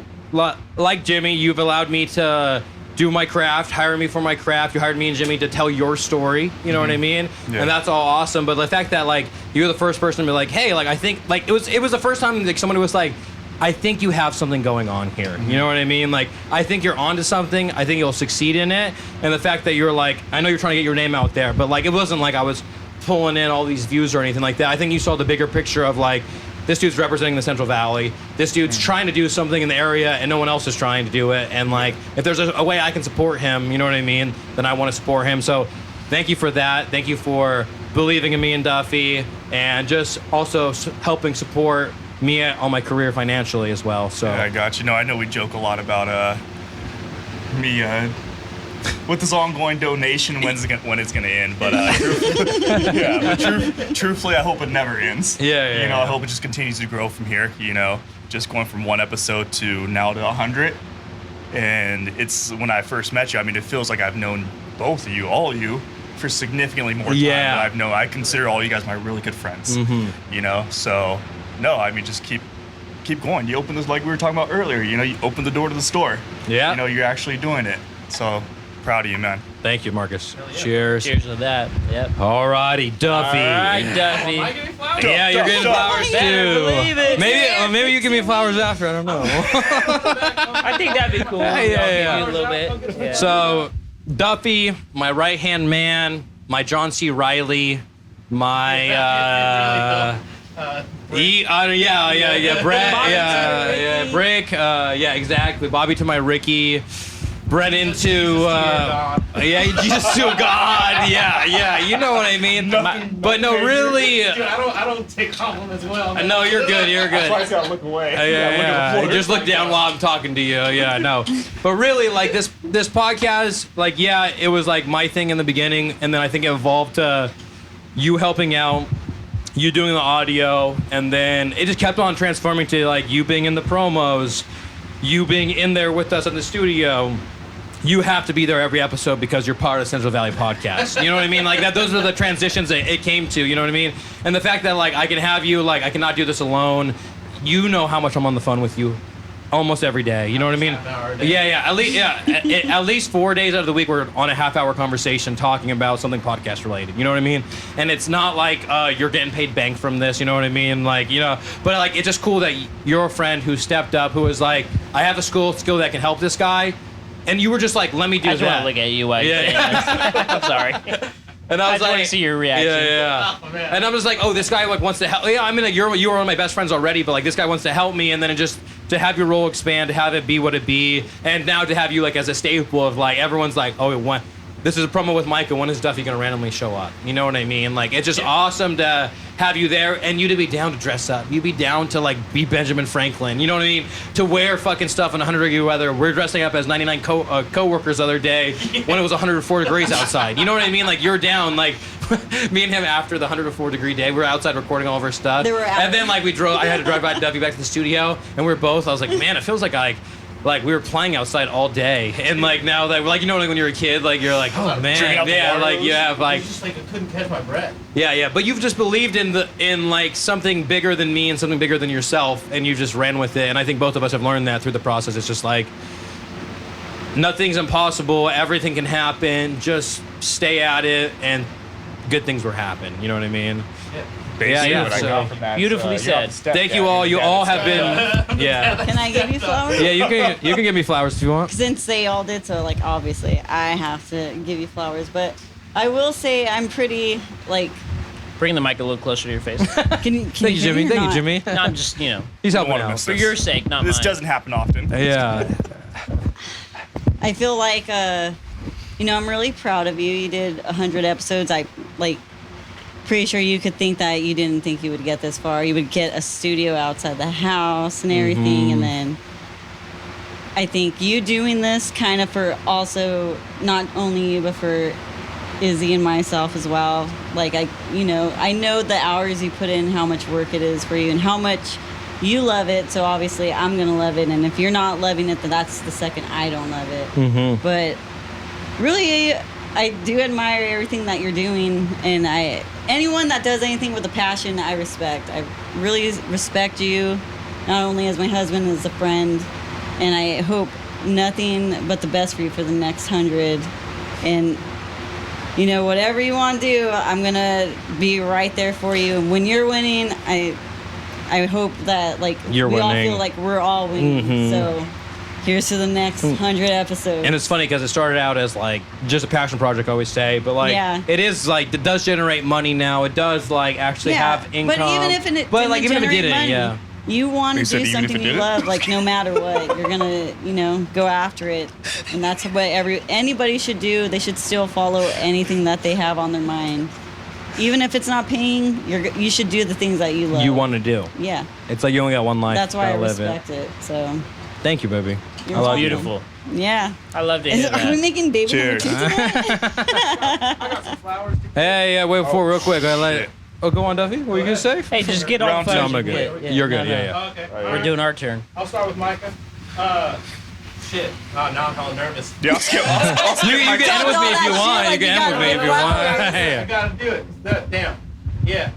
Jimmy, you've allowed me to do my craft, hire me for my craft. You hired me and Jimmy to tell your story, you know what I mean? Yeah. And that's all awesome. But the fact that, like, you're the first person to be like, hey, like, I think, like, it was the first time, like, somebody was like, I think you have something going on here. You know what I mean? Like, I think you're onto something. I think you'll succeed in it. And the fact that you're like, I know you're trying to get your name out there, but, like, it wasn't like I was pulling in all these views or anything like that. I think you saw the bigger picture of, like, this dude's representing the Central Valley. This dude's trying to do something in the area, and no one else is trying to do it. And, like, if there's a way I can support him, you know what I mean, then I want to support him. So thank you for that. Thank you for believing in me and Duffy, and just also helping support me on my career financially as well. So yeah, I got you. No, I know we joke a lot about me with this ongoing donation when it's gonna end, but truthfully, I hope it never ends. You know, I hope it just continues to grow from here. You know, just going from one episode to now to 100, and it's when I first met you. I mean, it feels like I've known both of you, all of you, for significantly more time than I've known. I consider all you guys my really good friends. You know, so. No, I mean, just keep going. You open this, like we were talking about earlier, you know, you open the door to the store. Yeah. You know, you're actually doing it. So, proud of you, man. Thank you, Marcus. Cheers. Cheers to that. Yep. All righty, Duffy. All right, Duffy. Am I getting flowers? Yeah, you're getting flowers too. Maybe you give me flowers after. I don't know. I think that'd be cool. Yeah. A little bit. Yeah. So, Duffy, my right-hand man, my John C. Reilly, my... Brett, Brick, exactly. Bobby to my Ricky, Brennan to, Jesus to God, you know what I mean. But no, really. Dude, I don't take compliments well. Man. No, you're good. That's why I gotta look away. Just look down while I'm talking to you. Yeah, no. But really, like this podcast, like, it was like my thing in the beginning, and then I think it evolved to you helping out. You doing the audio, and then it just kept on transforming to, like, you being in the promos, you being in there with us in the studio. You have to be there every episode because you're part of Central Valley Podcast. You know what I mean? Like, that. Those are the transitions that it came to. You know what I mean? And the fact that, like, I can have you, like, I cannot do this alone. You know how much I'm on the phone with you. Almost every day, you know what I mean? At least 4 days out of the week we're on a half-hour conversation talking about something podcast related. You know what I mean? And it's not like you're getting paid bank from this. You know what I mean? Like, you know, but like it's just cool that you're a friend who stepped up, who was like, I have a skill that can help this guy, and you were just like, let me do that. I just want to look at you. I'm sorry. And I was like, want to see your reaction. Oh, and I was like, oh, this guy like wants to help. Yeah, I mean, like, you were one of my best friends already, but like this guy wants to help me, and then it just to have your role expand, to have it be what it be, and now to have you like as a staple of like everyone's like, oh, this is a promo with Micah. When is Duffy gonna randomly show up? You know what I mean? Like, it's just awesome to have you there, and you to be down to dress up. You be down to like be Benjamin Franklin. You know what I mean? To wear fucking stuff in 100-degree weather. We're dressing up as 99 co-workers the other day when it was 104 degrees outside. You know what I mean? Like, you're down. Like, me and him after the 104-degree day, we were outside recording all of our stuff. And then like I had to drive by Duffy back to the studio, and we were both. I was like, man, it feels like like we were playing outside all day, and like now that like like when you're a kid, like you're like, oh man, yeah, like you have like Just like I couldn't catch my breath. yeah, but you've just believed in like something bigger than me and something bigger than yourself, and you just ran with it. And I think both of us have learned that through the process. It's just like nothing's impossible, everything can happen. Just stay at it, and good things will happen. You know what I mean? Yeah, what I so- got from that. Beautifully said. Thank you all. You all have been. Yeah. Can I give you flowers? Yeah, you can give me flowers if you want. Since they all did so, like, obviously, I have to give you flowers. But I will say I'm pretty, like... Bring the mic a little closer to your face. Can you Thank you, Jimmy. hear Thank you, not? Jimmy. No, I'm just, He's helping wanna out. miss for your sake, not This mine. doesn't happen often. Yeah. I feel like, I'm really proud of you. You did 100 episodes. Pretty sure you could think that you didn't think you would get this far. You would get a studio outside the house and everything, and then I think you doing this kind of for also not only you but for Izzy and myself as well. Like I know the hours you put in, how much work it is for you, and how much you love it. So obviously I'm gonna love it, and if you're not loving it, then that's the second I don't love it. But really, I do admire everything that you're doing, and anyone that does anything with a passion, I respect. I really respect you, not only as my husband, as a friend, and I hope nothing but the best for you for the next 100. And whatever you want to do, I'm gonna be right there for you. And when you're winning, I hope that we all feel like we're all winning. So here's to the next 100 episodes. And it's funny because it started out as like just a passion project, I always say, but like it is like it does generate money now. It does like actually have income. But even if it didn't, yeah. You want to You said do even if something it you didn't? love, like no matter what, you're gonna, go after it, and that's what anybody should do. They should still follow anything that they have on their mind, even if it's not paying. You should do the things that you love. You want to do. Yeah. It's like you only got one life. That's why I Gotta live respect it. So. Thank you, baby. You're I love you. Beautiful. Yeah. I love to hear Are we that. making baby number Cheers. 2 tonight? Hey, yeah, wait for real quick. Go on, Duffy. What were you gonna say? Hey, just get all Round two. the No, I'm flowers not you good. get. You're good. no, Yeah, no. yeah. Okay. We're doing our turn. I'll start with Micah. Shit. Now I'm hella nervous. Yeah, I'll skip You can end with me if you that want. shit You can like end with me if you want. I Yeah. gotta do it. Damn. Yeah.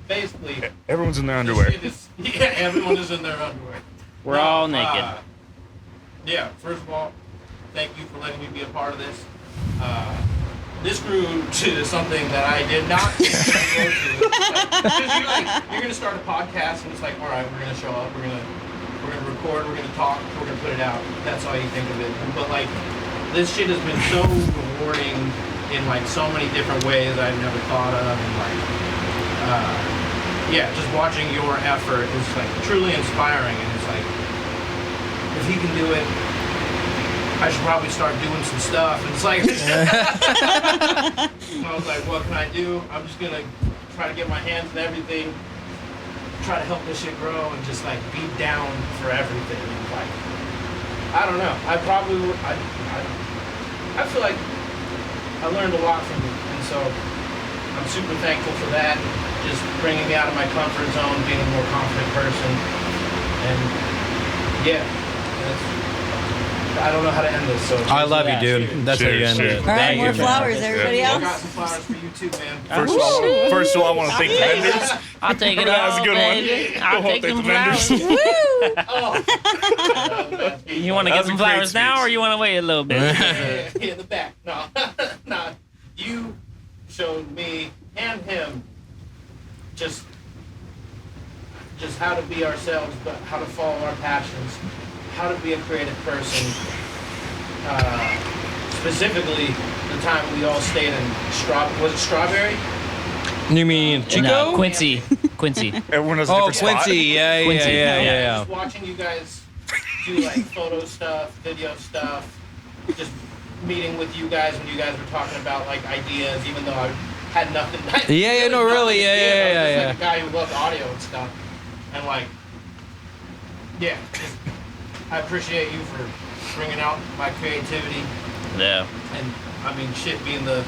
Basically. Everyone's in their this underwear. shit is- yeah, everyone is in their underwear. We're all naked. Yeah, first of all, thank you for letting me be a part of this. This grew to something that I did not go to. Because you're gonna start a podcast and it's like, all right, we're gonna show up, we're gonna record, we're gonna talk, we're gonna put it out. That's all you think of it. But like, this shit has been so rewarding in like so many different ways I've never thought of, and like, just watching your effort is like truly inspiring, and it's like, if he can do it, I should probably start doing some stuff. And it's like, I was like, what can I do? I'm just gonna try to get my hands in everything, try to help this shit grow, and just like be down for everything. And like, I don't know. I feel like I learned a lot from you, and so I'm super thankful for that. Just bringing me out of my comfort zone, being a more confident person, and yeah. I don't know how to end this, so I love you, Cheers. dude. That's how you end Cheers. it. All right, Thank more you, man. flowers, everybody I else. got some flowers for you too, man. First of all, I want to thank the vendors. I'll take it That was all, a good one. baby. I'll Go take home, them thank the flowers. You want to That get was some a great flowers now, speech. or you want to wait a little bit? In the back. No, no. You showed me and him just how to be ourselves, but how to follow our passions, how to be a creative person. Specifically, the time we all stayed in was it Strawberry? You mean Chico? No, Quincy. Everyone has a Oh, different spot. Quincy. Yeah. Just watching you guys do like photo stuff, video stuff, just meeting with you guys when you guys were talking about like ideas, even though I had nothing. Yeah, no, really, yeah. Like a guy who loved audio and stuff, and like, yeah, just, I appreciate you for bringing out my creativity, Yeah. and I mean, shit being the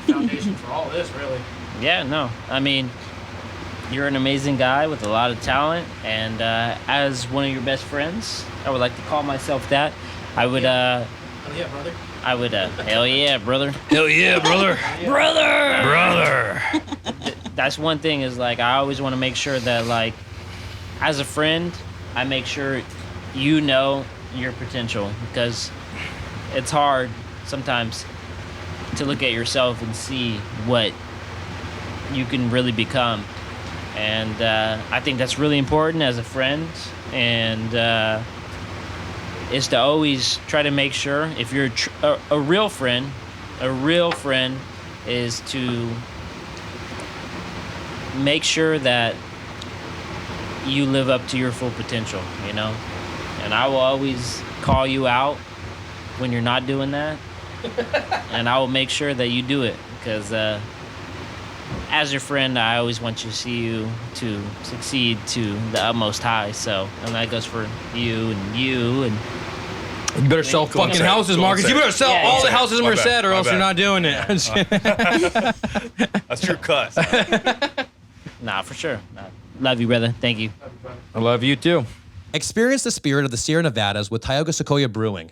foundation for all this, really. Yeah, no. I mean, You're an amazing guy with a lot of talent, and as one of your best friends, I would like to call myself that. I would, Hell yeah, brother. I would, hell yeah, brother. Hell yeah, brother. Brother. That's one thing is, like, I always want to make sure that, like, as a friend, I make sure you know your potential, because it's hard sometimes to look at yourself and see what you can really become. And I think that's really important as a friend, and is to always try to make sure, if you're a real friend is to make sure that you live up to your full potential, you know? And I will always call you out when you're not doing that. And I will make sure that you do it, because as your friend, I always want to see you to succeed to the utmost high. So, and that goes for you. And You better sell fucking houses, Marcus. You better sell all the houses in Merced, or else you're not doing it. That's true cut. Nah, for sure. Nah. Love you, brother. Thank you. I love you too. Experience the spirit of the Sierra Nevadas with Tioga Sequoia Brewing,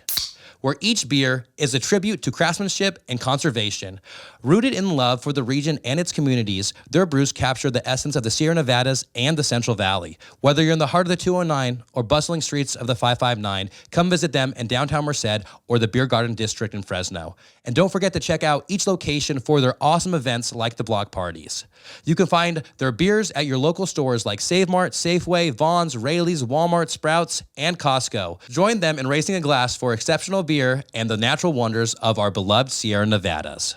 where each beer is a tribute to craftsmanship and conservation. Rooted in love for the region and its communities, their brews capture the essence of the Sierra Nevadas and the Central Valley. Whether you're in the heart of the 209 or bustling streets of the 559, come visit them in downtown Merced or the Beer Garden District in Fresno. And don't forget to check out each location for their awesome events like the block parties. You can find their beers at your local stores like Save Mart, Safeway, Vaughn's, Rayleigh's, Walmart, Sprouts, and Costco. Join them in raising a glass for exceptional beer and the natural wonders of our beloved Sierra Nevadas.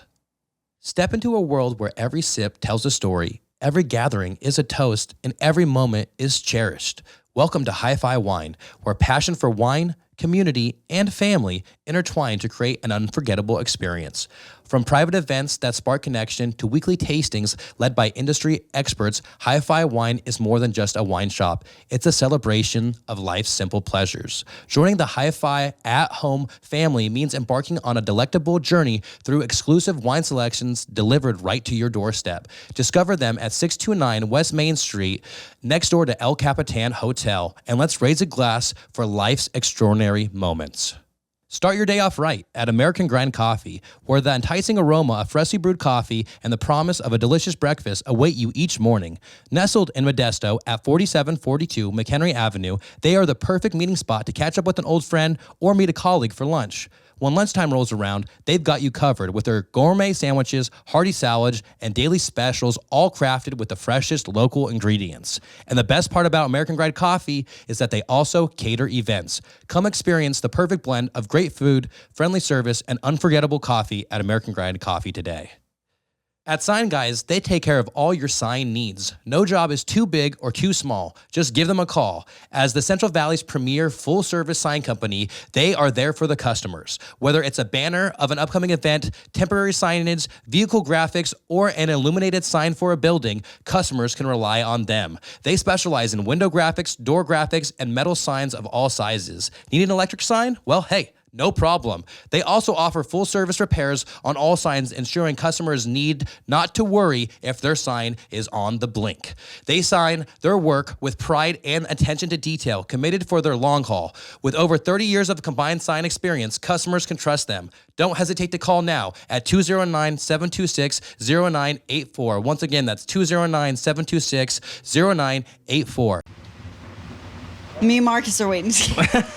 Step into a world where every sip tells a story, every gathering is a toast, and every moment is cherished. Welcome to HiFi Wine, where passion for wine, community, and family intertwine to create an unforgettable experience. From private events that spark connection to weekly tastings led by industry experts, HiFi Wine is more than just a wine shop. It's a celebration of life's simple pleasures. Joining the HiFi at-home family means embarking on a delectable journey through exclusive wine selections delivered right to your doorstep. Discover them at 629 West Main Street, next door to El Capitan Hotel. And let's raise a glass for life's extraordinary moments. Start your day off right at American Grind Coffee, where the enticing aroma of freshly brewed coffee and the promise of a delicious breakfast await you each morning. Nestled in Modesto at 4742 McHenry Avenue, they are the perfect meeting spot to catch up with an old friend or meet a colleague for lunch. When lunchtime rolls around, they've got you covered with their gourmet sandwiches, hearty salads, and daily specials, all crafted with the freshest local ingredients. And the best part about American Grind Coffee is that they also cater events. Come experience the perfect blend of great food, friendly service, and unforgettable coffee at American Grind Coffee today. At Sign Guys, they take care of all your sign needs. No job is too big or too small. Just give them a call. As the Central Valley's premier full-service sign company, they are there for the customers. Whether it's a banner of an upcoming event, temporary signage, vehicle graphics, or an illuminated sign for a building, customers can rely on them. They specialize in window graphics, door graphics, and metal signs of all sizes. Need an electric sign? Well, hey, no problem. They also offer full service repairs on all signs, ensuring customers need not to worry if their sign is on the blink. They sign their work with pride and attention to detail, committed for their long haul. With over 30 years of combined sign experience, customers can trust them. Don't hesitate to call now at 209-726-0984. Once again, that's 209-726-0984. Me and Marcus are waiting.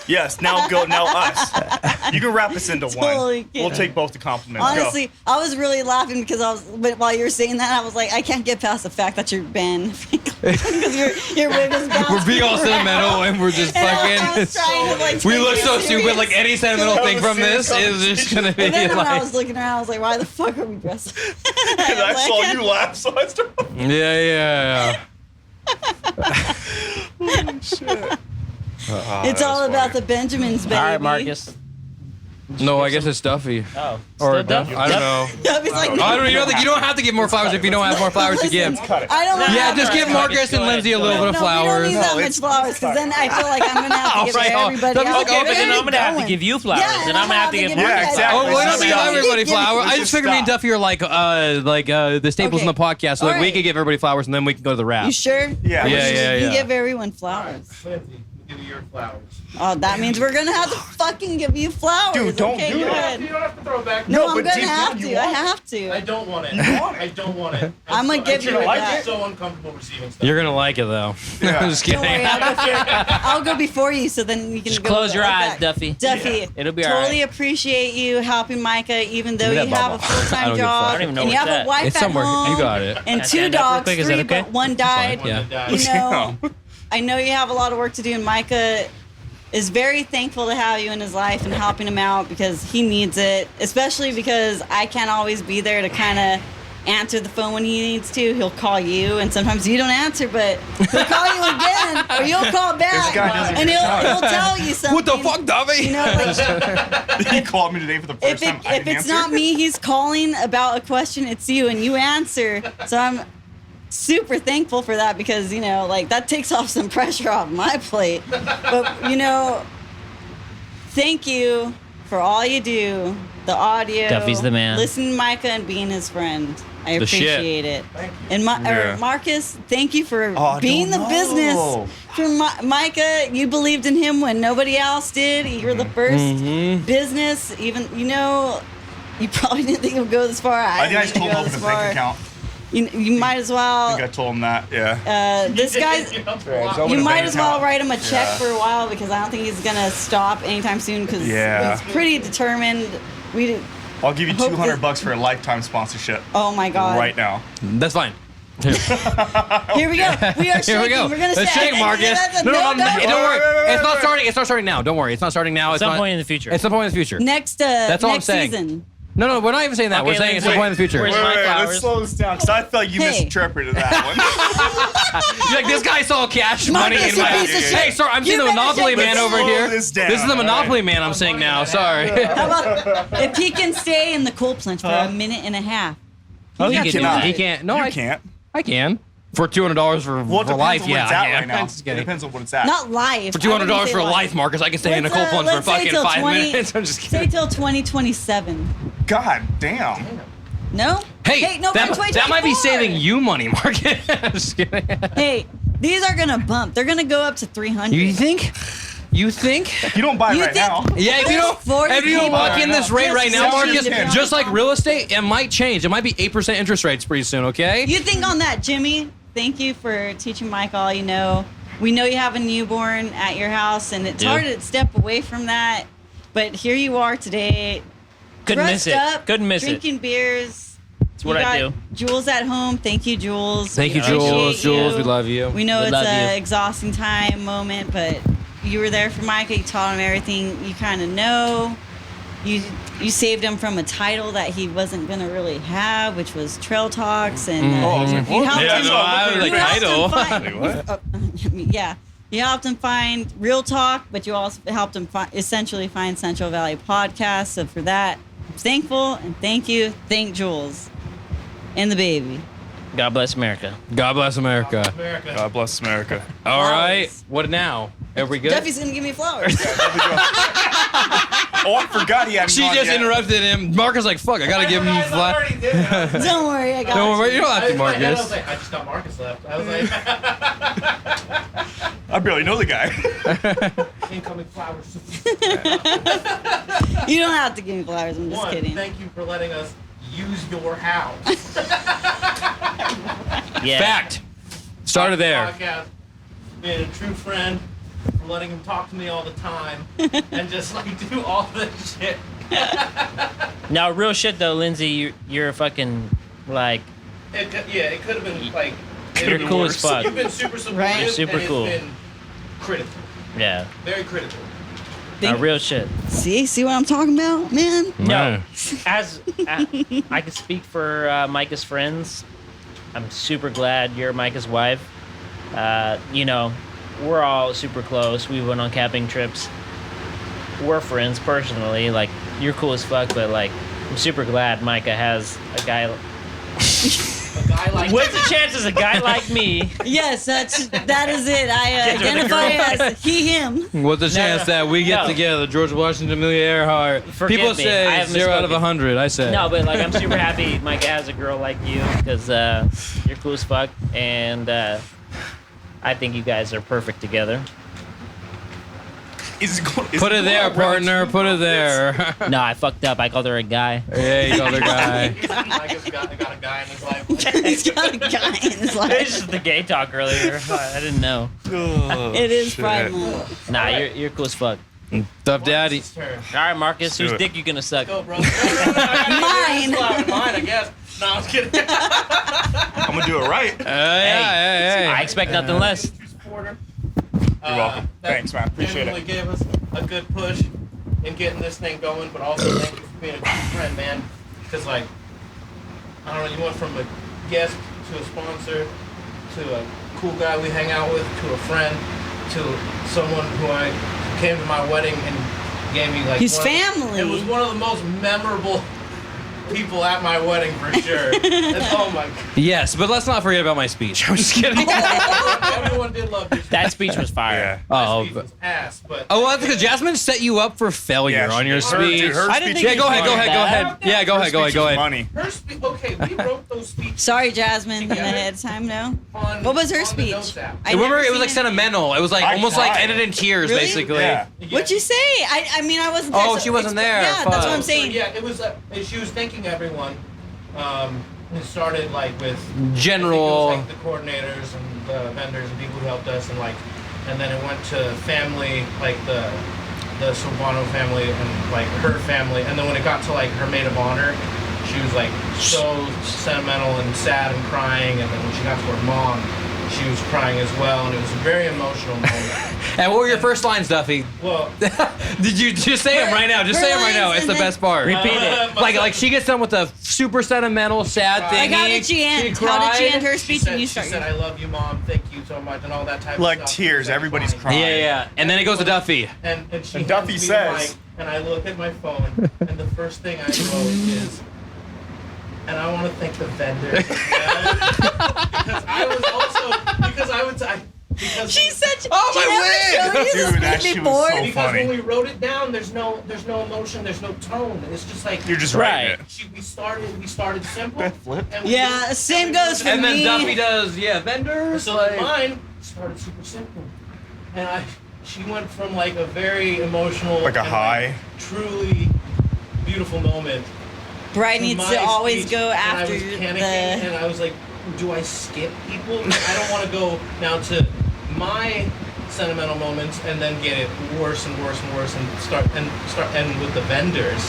Yes, now us. You can wrap us into Totally one. We'll take both the compliments. Honestly, Go. I was really laughing because while you were saying that, I was like, I can't get past the fact that you're Ben. Because your wig is bounced. We're being all sentimental and we're just fucking. I was trying to, like, we take look it so serious. stupid. Like any sentimental thing from this is just gonna be And then when I like. was looking around, I was like, why the fuck are we dressed? I saw you laugh, so I started. Yeah. Holy shit. It's all about the Benjamins, baby. All right, Marcus. No, I guess it's Duffy. Oh, Or still Duffy. I don't know. Duffy's like, I don't know. You don't have to give more flowers if you don't have more flowers to give. I don't want Yeah, just give Marcus and Lindsay a little bit of We don't flowers. need that much flowers because then I feel like I'm going to have to give Right, everybody Duffy's else. like, oh, But then I'm gonna have to Going. give you flowers, Yeah, and I'm gonna have to give. you Yeah, guys exactly. Oh, why don't we give Stop. everybody flowers? I Let's just figured me and stop. Duffy are like the staples in the podcast, so All like we right. could give everybody flowers and then we can go to the rap. You sure? Yeah. You Yeah. can give everyone flowers. Lindsay, we'll give you your flowers. Oh, that means we're gonna have to fucking give you flowers. Dude, don't okay, do go that. ahead. You don't have to throw it back. No, No, I'm but gonna deep have down, to. you I want it. have to. I don't want it. I don't want it. I'm gonna give you I that. get so uncomfortable receiving stuff. You're gonna like it though. Yeah. I'm just Don't kidding. worry, I'll go before you, so then you can Just go close your like eyes, that. Duffy. Duffy, It'll be totally alright. appreciate you helping Micah, even though Give me you that have a bubble. I full-time don't give a fuck. job I don't even know and you where have it's a wife It's at somewhere. home You got it. and Can I 2 stand up real dogs, quick? Is that 3, okay? but 1 died. Yeah. You know, I know you have a lot of work to do, and Micah is very thankful to have you in his life and helping him out because he needs it, especially because I can't always be there to kind of answer the phone when he needs to. He'll call you, and sometimes you don't answer, but he'll call you again, or you'll call back, guy doesn't and get he'll tell you something. What the fuck, Duffy? You know, like, He called me today for the first time. I if didn't it's answer. not me, he's calling about a question, it's you, and you answer. So I'm super thankful for that because, you know, like that takes off some pressure off my plate. But, you know, thank you for all you do, the audio. Duffy's the man. Listening to Micah and being his friend. I The shit. appreciate it. And Yeah. Marcus, thank you for Oh, being the don't business. know. For Micah, you believed in him when nobody else did. You're the 1st business. Even, you know, you probably didn't think it would go this far. I think I just didn't told him think to it open would a go bank this account. far. You might as I well. think I told him that. Yeah. This guy's. Open You a might bank as well account. write him a check Yeah. for a while because I don't think he's gonna stop anytime soon because Yeah. he's pretty determined. I'll give you hope $200 for a lifetime sponsorship Oh my God! right now. That's fine. Here we go. We are shaking. Here we go. We're gonna Let's shake. shake, Marcus. No, don't worry. It's not starting. It's not starting now. Don't worry. It's not starting now. At some point in the future. At some point in the future. Next, That's all I'm next saying. season. No, we're not even saying that. Okay, We're saying let's it's some wait. point in the future. Where's my flowers? let's slow this down because I thought you Hey. misinterpreted that one. You're like, this guy saw cash money Marcus, in you my. piece of Hey, shit. sorry, I'm You seeing the better Monopoly shake man this. over Slow here. this This is down, the all Monopoly man I'm seeing now. Sorry. How about if he can stay in the cold plunge for a minute and a half? Oh, can do that. He can't. No, you I can't. I can. For $200 for Well, it depends life, on what yeah. it's at yeah. right now. Just It kidding. depends on what it's at. Not live. For $200 for a life, Marcus, I can stay in a cold plunge for let's say fucking till 5 20 minutes. I'm just Say kidding. till 2027. God damn. No? Hey, no, that might be 2024. saving you money, Marcus. Just kidding. Hey, these are gonna bump. They're gonna go up to 300. You think? You think? You don't buy You right think- now. Yeah, if you don't, 40 if you don't people lock in right this now. rate right now, Just Marcus, to be honest. just like real estate, it might change. It might be 8% interest rates pretty soon, okay? You think on that, Jimmy? Thank you for teaching Mike all you know. We know you have a newborn at your house, and it's Yeah. hard to step away from that. But here you are today. Couldn't miss dressed it. Up, Couldn't miss it. drinking beers. That's what I do. Jules at home. Thank you, Jules. Thank you, We Jules. appreciate Jules, you. we love you. We know We it's love an you. exhausting time moment, but you were there for Micah. You taught him everything you kind of know. You saved him from a title that he wasn't gonna really have, which was Trail Talks, and you helped Yeah, him. no, I was you like, helped title. him find- Wait, what? yeah, you helped him find Real Talk, but you also helped him essentially find Central Valley Podcast. So for that, I'm thankful and thank you. Thank Jules and the baby. God bless America. God bless America. America. God bless America. All right. Flowers. What now? Are we good? Duffy's gonna give me flowers. Oh, I forgot he hadn't She gone just yet. interrupted him. Marcus like, fuck, I gotta give him flat. Don't worry, I got Don't worry, you. you don't have to, I was Marcus. like, I just got Marcus left. I was like, I barely know the guy. incoming flowers. You don't have to give me flowers. I'm just One, kidding. thank you for letting us use your house. Yeah. Fact. Started there. Podcast, being a true friend, for letting him talk to me all the time, and just like do all this shit. Now, real shit though, Lindsay, you're fucking like It could have been like. you're cool as fuck. You've been super supportive. Right. You're super and cool. It's been critical, Yeah. very critical. Now, real shit. See what I'm talking about, man? No, as I can speak for Micah's friends, I'm super glad you're Micah's wife. You know, we're all super close. We went on camping trips. We're friends personally. Like, you're cool as fuck, but like, I'm super glad Micah has a guy. A guy like. What's the chances a guy like me? Yes, that is it. I identify as he, him. What's the chance that we get together, George Washington, Amelia Earhart? People say 0 out of 100. I say no, but like I'm super happy Micah has a girl like you because you're cool as fuck, and I think you guys are perfect together. Put it there, partner. Put it there. No, I fucked up. I called her a guy. Yeah, you called her guy. Micah's got a guy in his life. He's got a guy in his life. It's just the gay talk earlier. I didn't know. It is Pride Month. Nah, you're cool as fuck. Tough daddy. All right, Marcus, whose dick you gonna suck? Go, bro. Mine. Mine, I guess. No, I'm kidding. I'm gonna do it right. Hey. I expect nothing less. You're welcome. Thanks, man. Appreciate it. Gave us a good push in getting this thing going, but also thank you for being a good friend, man. Because, like, I don't know, you went from a guest to a sponsor to a cool guy we hang out with to a friend to someone who came to my wedding and gave me, like, his family. It was one of the most memorable people at my wedding for sure. Oh my god. Yes, but let's not forget about my speech. I'm just kidding. Everyone did love your speech. That speech was fire. My speech was ass, but well, that's because Jasmine set you up for failure on your speech. I didn't think Yeah, go ahead. Yeah, go ahead. Money. her speech. Okay, we wrote those speeches. Sorry, Jasmine, ahead of time, no? What was her speech? I Remember, never it was like seen sentimental. It was like almost like ended in tears, Really? basically. Yeah. What'd you say? I mean, I wasn't there. Oh, so she wasn't there. Yeah, that's what I'm Fuck. saying. Yeah, it was. She was thanking everyone. It started like with General. I think it was, like, the coordinators and the vendors and people who helped us, and then it went to family, like the Silvano family and like her family, and then when it got to like her maid of honor, she was like so sentimental and sad and crying, and then when she got to her mom, she was crying as well, and it was a very emotional moment. And what were your first lines, Duffy? Well, Did you just say them right now? Just say them right now. It's the best part. Repeat it. Like she gets done with the super sentimental, sad thing. Like, how did she end? How did she end her speech? And you she start. said, "I love you, Mom. Thank you so much," and all that type of Like stuff. tears. It was Everybody's funny. crying. Yeah. And then it goes to Duffy. And she And hands Duffy me the says- mic, and I look at my phone, and the first thing I wrote is, and I want to thank the vendors as well, because She's such. Oh, my win! Dude, that shit was so because funny. when we wrote it down, there's no emotion, there's no tone. It's just like You're just writing it. We started simple. And we Yeah, did- same we goes did- for And then me. Duffy does, vendors. So mine started super simple, and she went from like a very emotional, Like a and, high. truly beautiful moment. Bride needs my to always speech, go and after I was panicking, and I was like, do I skip people? I don't want to go now to my sentimental moments and then get it worse and worse and worse and start end with the vendors.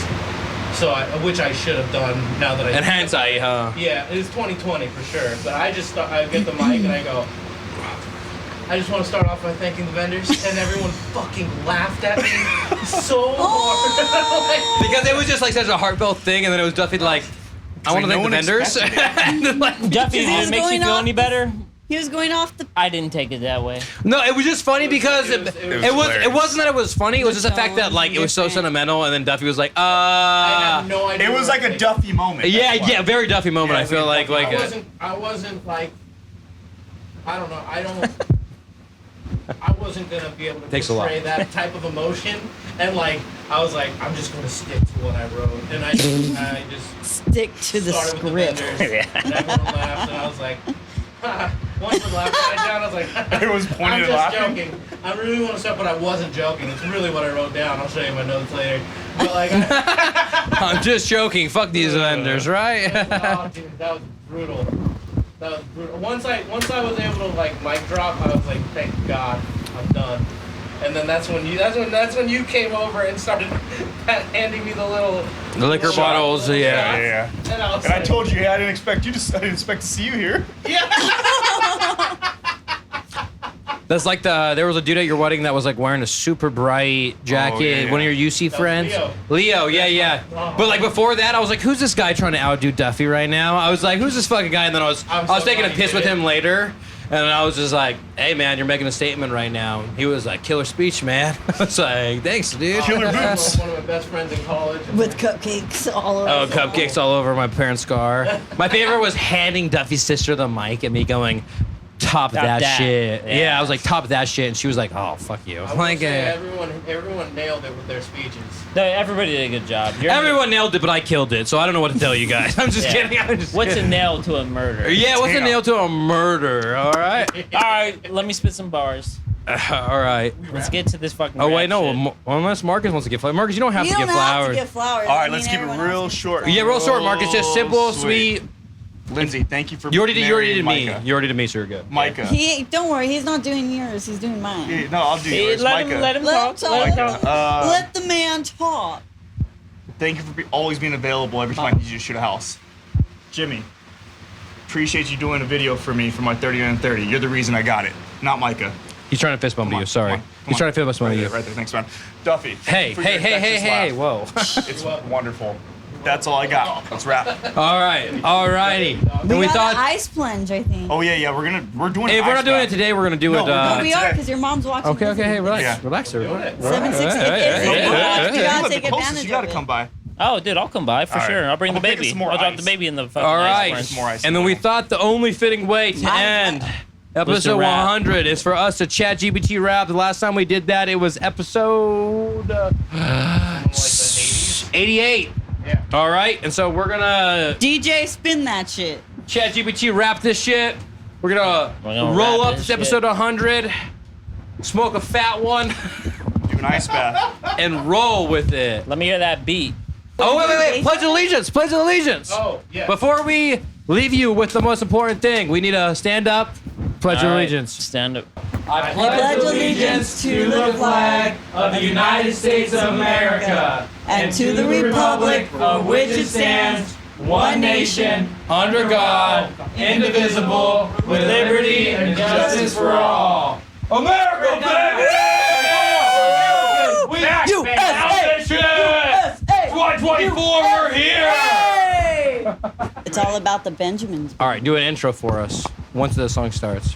So which I should have done now that I. And hindsight, huh? Yeah, it is 2020 for sure. But I just thought I get the mic and I go. I just want to start off by thanking the vendors, and everyone fucking laughed at me so hard. Because it was just like such a heartfelt thing, and then it was Duffy like, I want to thank the vendors. And then, like, Duffy, Because did he's it make you going feel off any better? He was going off the. I didn't take it that way. No, it was just funny because it hilarious. wasn't that it was funny. It was just the fact that like it was so sentimental, and then Duffy was like, I had no idea. It was like a Duffy moment. yeah, That's why. yeah, very Duffy moment. Yeah, I feel very like Duffy. I wasn't like. I don't know. I wasn't gonna be able to Takes a lot. portray that type of emotion, and like I was like, I'm just gonna stick to what I wrote, and I just Stick to the started with the script. vendors, and everyone laughed, and I was like, once we laughed at it down, I was like, It was pointed I'm at just laughing. joking. I really want to stop, but I wasn't joking. It's really what I wrote down. I'll show you my notes later. But like, I'm just joking. Fuck these vendors, right? oh, dude, that was brutal. That was brutal. Once I was able to like mic drop, I was like, thank God, I'm done. And then that's when you came over and started handing me the little Liquor bottles, yeah. Yeah. And I was And I like, told you, hey, I didn't expect to see you here. That's like there was a dude at your wedding that was like wearing a super bright jacket. yeah. One of your UC That was friends. Leo. Yeah. But like before that, I was like, who's this guy trying to outdo Duffy right now? I was like, who's this fucking guy? And then I was I'm so taking a glad you piss did with it. him later. And I was just like, hey, man, you're making a statement right now. He was like, killer speech, man. I was like, thanks, dude. Killer boots. One of my best friends in college. With cupcakes all over. Oh, cupcakes all over my parents' car. My favorite was handing Duffy's sister the mic and me going, top that shit. Yeah, I was like, top that shit. And she was like, oh, fuck you. I Like, everyone nailed it with their speeches. Everybody did a good job. everyone nailed it, but I killed it. So I don't know what to tell you guys. I'm just kidding. What's a nail to a murder? Yeah, what's a nail to a murder? All right. All right, let me spit some bars. All right. Let's get to this fucking. Oh, wait, rap no. shit. Unless Marcus wants to get flowers. Marcus, you don't have You to don't get have flowers. to get flowers. All I right, mean, let's keep it everyone real else short. Yeah, real short, Marcus. Just simple, sweet. Lindsay, thank you for You already did marrying me. Micah. You already did me, so you're good. Micah. Don't worry, he's not doing yours. He's doing mine. Yeah, no, I'll do yours. Let Micah. him Let him talk. talk. Let him talk. Let the man talk. Thank you for always being available every time I need you to shoot a house. Jimmy, appreciate you doing a video for me for my 30 and 30. You're the reason I got it, not Micah. He's trying to fist bump you. Sorry. Come He's on. trying to fist bump you. Right there, thanks, man. Duffy. Hey, for your infectious laugh. whoa. It's wonderful. That's all I got. Let's wrap. All right, alrighty. And We we got thought, an ice plunge, I think. Oh yeah, we're doing. if we're not doing it today. today, we're gonna do No, it. we're doing We it are, today. because your mom's watching. Okay, hey, relax, Yeah. relax, sir. 760. You gotta take advantage You gotta of come it. by. Oh, dude, I'll come by for All right. sure. I'll bring I'm the gonna pick baby. some more I'll drop ice. the baby in the fucking All ice right, furnace. More ice. and then we thought the only fitting way to end episode wrap. 100 is for us to chat GPT rap. The last time we did that, it was episode 88. Yeah. All right, and so we're gonna DJ, spin that shit. chat GPT rap this shit. We're gonna roll wrap up this this episode 100, smoke a fat one, do an ice bath. and roll with it. Let me hear that beat. Oh, wait. Pledge allegiance. Pledge allegiance. Oh, yeah. Before we leave you with the most important thing, we need to stand up, pledge All right, allegiance. Stand up. I pledge allegiance to the flag of the United States of America and to the republic of which it stands, one nation, under God, indivisible, with liberty and justice for all. America, baby! We back, USA! 2024, we're here! It's all about the Benjamins. All right, do an intro for us once the song starts.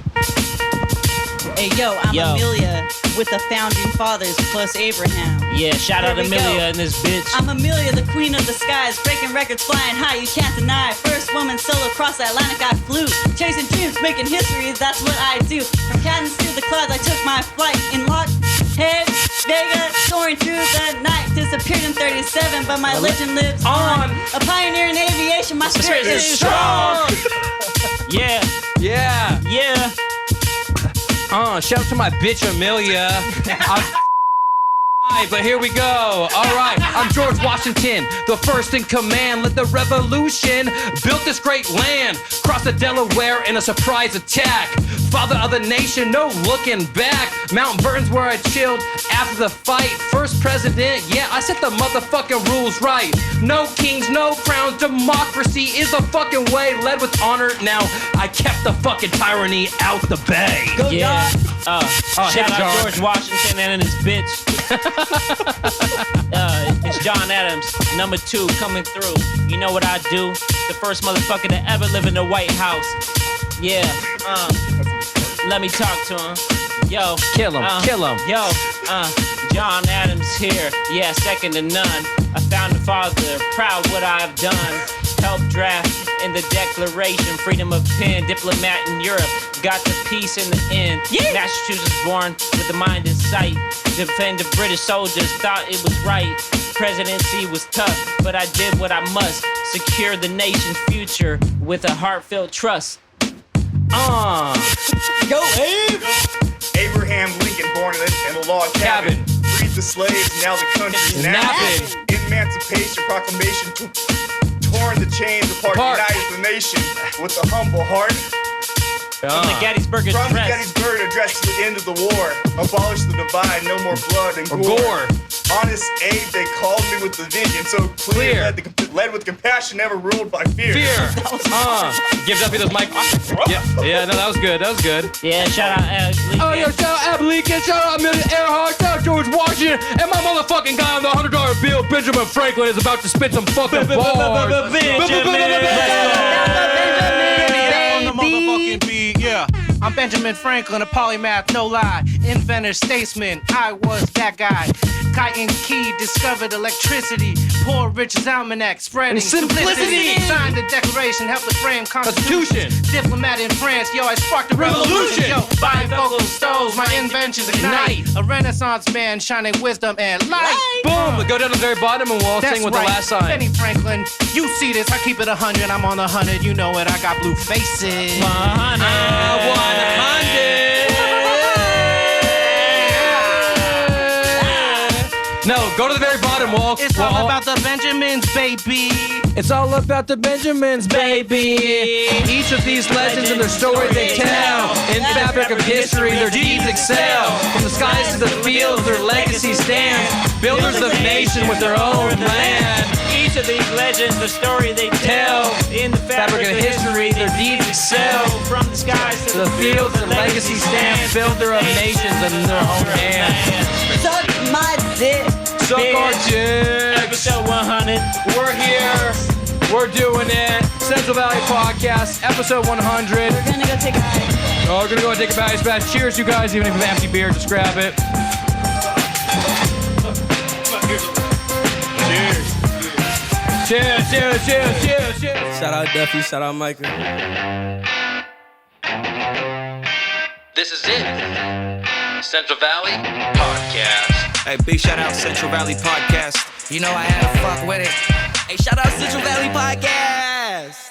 Hey, yo, I'm Yo. Amelia with the founding fathers plus Abraham. Yeah, shout out Here we Amelia go. and this bitch. I'm Amelia, the queen of the skies, breaking records, flying high, you can't deny. First woman solo across the Atlantic, I flew. Chasing dreams, making history, that's what I do. From Cadence to the clouds, I took my flight. In Lockhead, Vegas, soaring through the night. Disappeared in 37, but my legend lives on. A pioneer in aviation, my spirit is strong. Yeah, Yeah. yeah. Shout out to my bitch Amelia. But here we go. All right, I'm George Washington, the first in command. Led the revolution, built this great land, crossed the Delaware in a surprise attack. Father of the nation, no looking back. Mount Verton's where I chilled after the fight. First president, yeah, I set the motherfucking rules right. No kings, no crowns, democracy is the fucking way. Led with honor, now I kept the fucking tyranny out the bay. Go, Yeah. John. Shout hit out John. George Washington and his bitch. It's John Adams, number 2, coming through. You know what I do? The first motherfucker to ever live in the White House. Yeah, let me talk to him. Yo, Kill him, kill him. Yo, John Adams here. Yeah, second to none. I found the father, proud what I've done. Helped draft in the Declaration, freedom of pen, diplomat in Europe. Got the peace in the end. Yeah. Massachusetts born with the mind in sight. Defend the British soldiers, thought it was right. Presidency was tough, but I did what I must. Secure the nation's future with a heartfelt trust. Go, Abe. Abraham Lincoln, born in a log cabin. Freed the slaves, now the country's Napping. Emancipation Proclamation, torn the chains apart, united the nation with a humble heart. From the Gettysburg From the Address. Gettysburg Address to the end of the war, abolish the divide, no more blood and gore. Honest Abe, they called me with the vision, so clear. Led with compassion, never ruled by fear. Give Duffy those mic. Yeah, no, that was good. That was good. Yeah, shout out Alex Lee. Oh, yo, shout out Abby Lincoln, shout out Amelia Earhart, shout out George Washington, and my motherfucking guy on the $100 bill, Benjamin Franklin, is about to spit some fucking bars. Benjamin. On the motherfucking beat, yeah. I'm Benjamin Franklin, a polymath, no lie. Inventor, statesman, I was that guy. Kite Key discovered electricity. Poor Rich's almanac spreading simplicity. Signed the Declaration, helped to frame Constitution. Diplomat in France, yo, I sparked a revolution. Yo, bifocal stoves, my inventions ignite. A Renaissance man shining wisdom and light. Boom! Go down to the very bottom and we'll all That's sing with right. the last sign. Benny Franklin, you see this, I keep it 100, I'm on 100, you know it, I got blue faces. 100. No, go to the very bottom, Walt. It's all about the Benjamins, baby. It's all about the Benjamins, baby. Each of these legends and their story they tell. In the fabric of history, their deeds excel. From the skies to the fields, their legacy stands. Builders of nation with their own land. Each of these legends, the story they tell. In the fabric of history, their deeds excel. From the skies To the fields, their legacy stands. Builder of nations in their own hands. Suck my dick. Suck our dicks. Episode 100. We're here. We're doing it. Central Valley Podcast, episode 100. We're gonna go take a hike. Oh, we're gonna go and take a Valley Smash. Cheers, you guys. Even if you have empty beer, just grab it. Cheers. Cheers. Shout out Duffy, shout out Micah. This is it. Central Valley Podcast. Hey, big shout out Central Valley Podcast. You know I had to fuck with it. Hey, shout out Central Valley Podcast.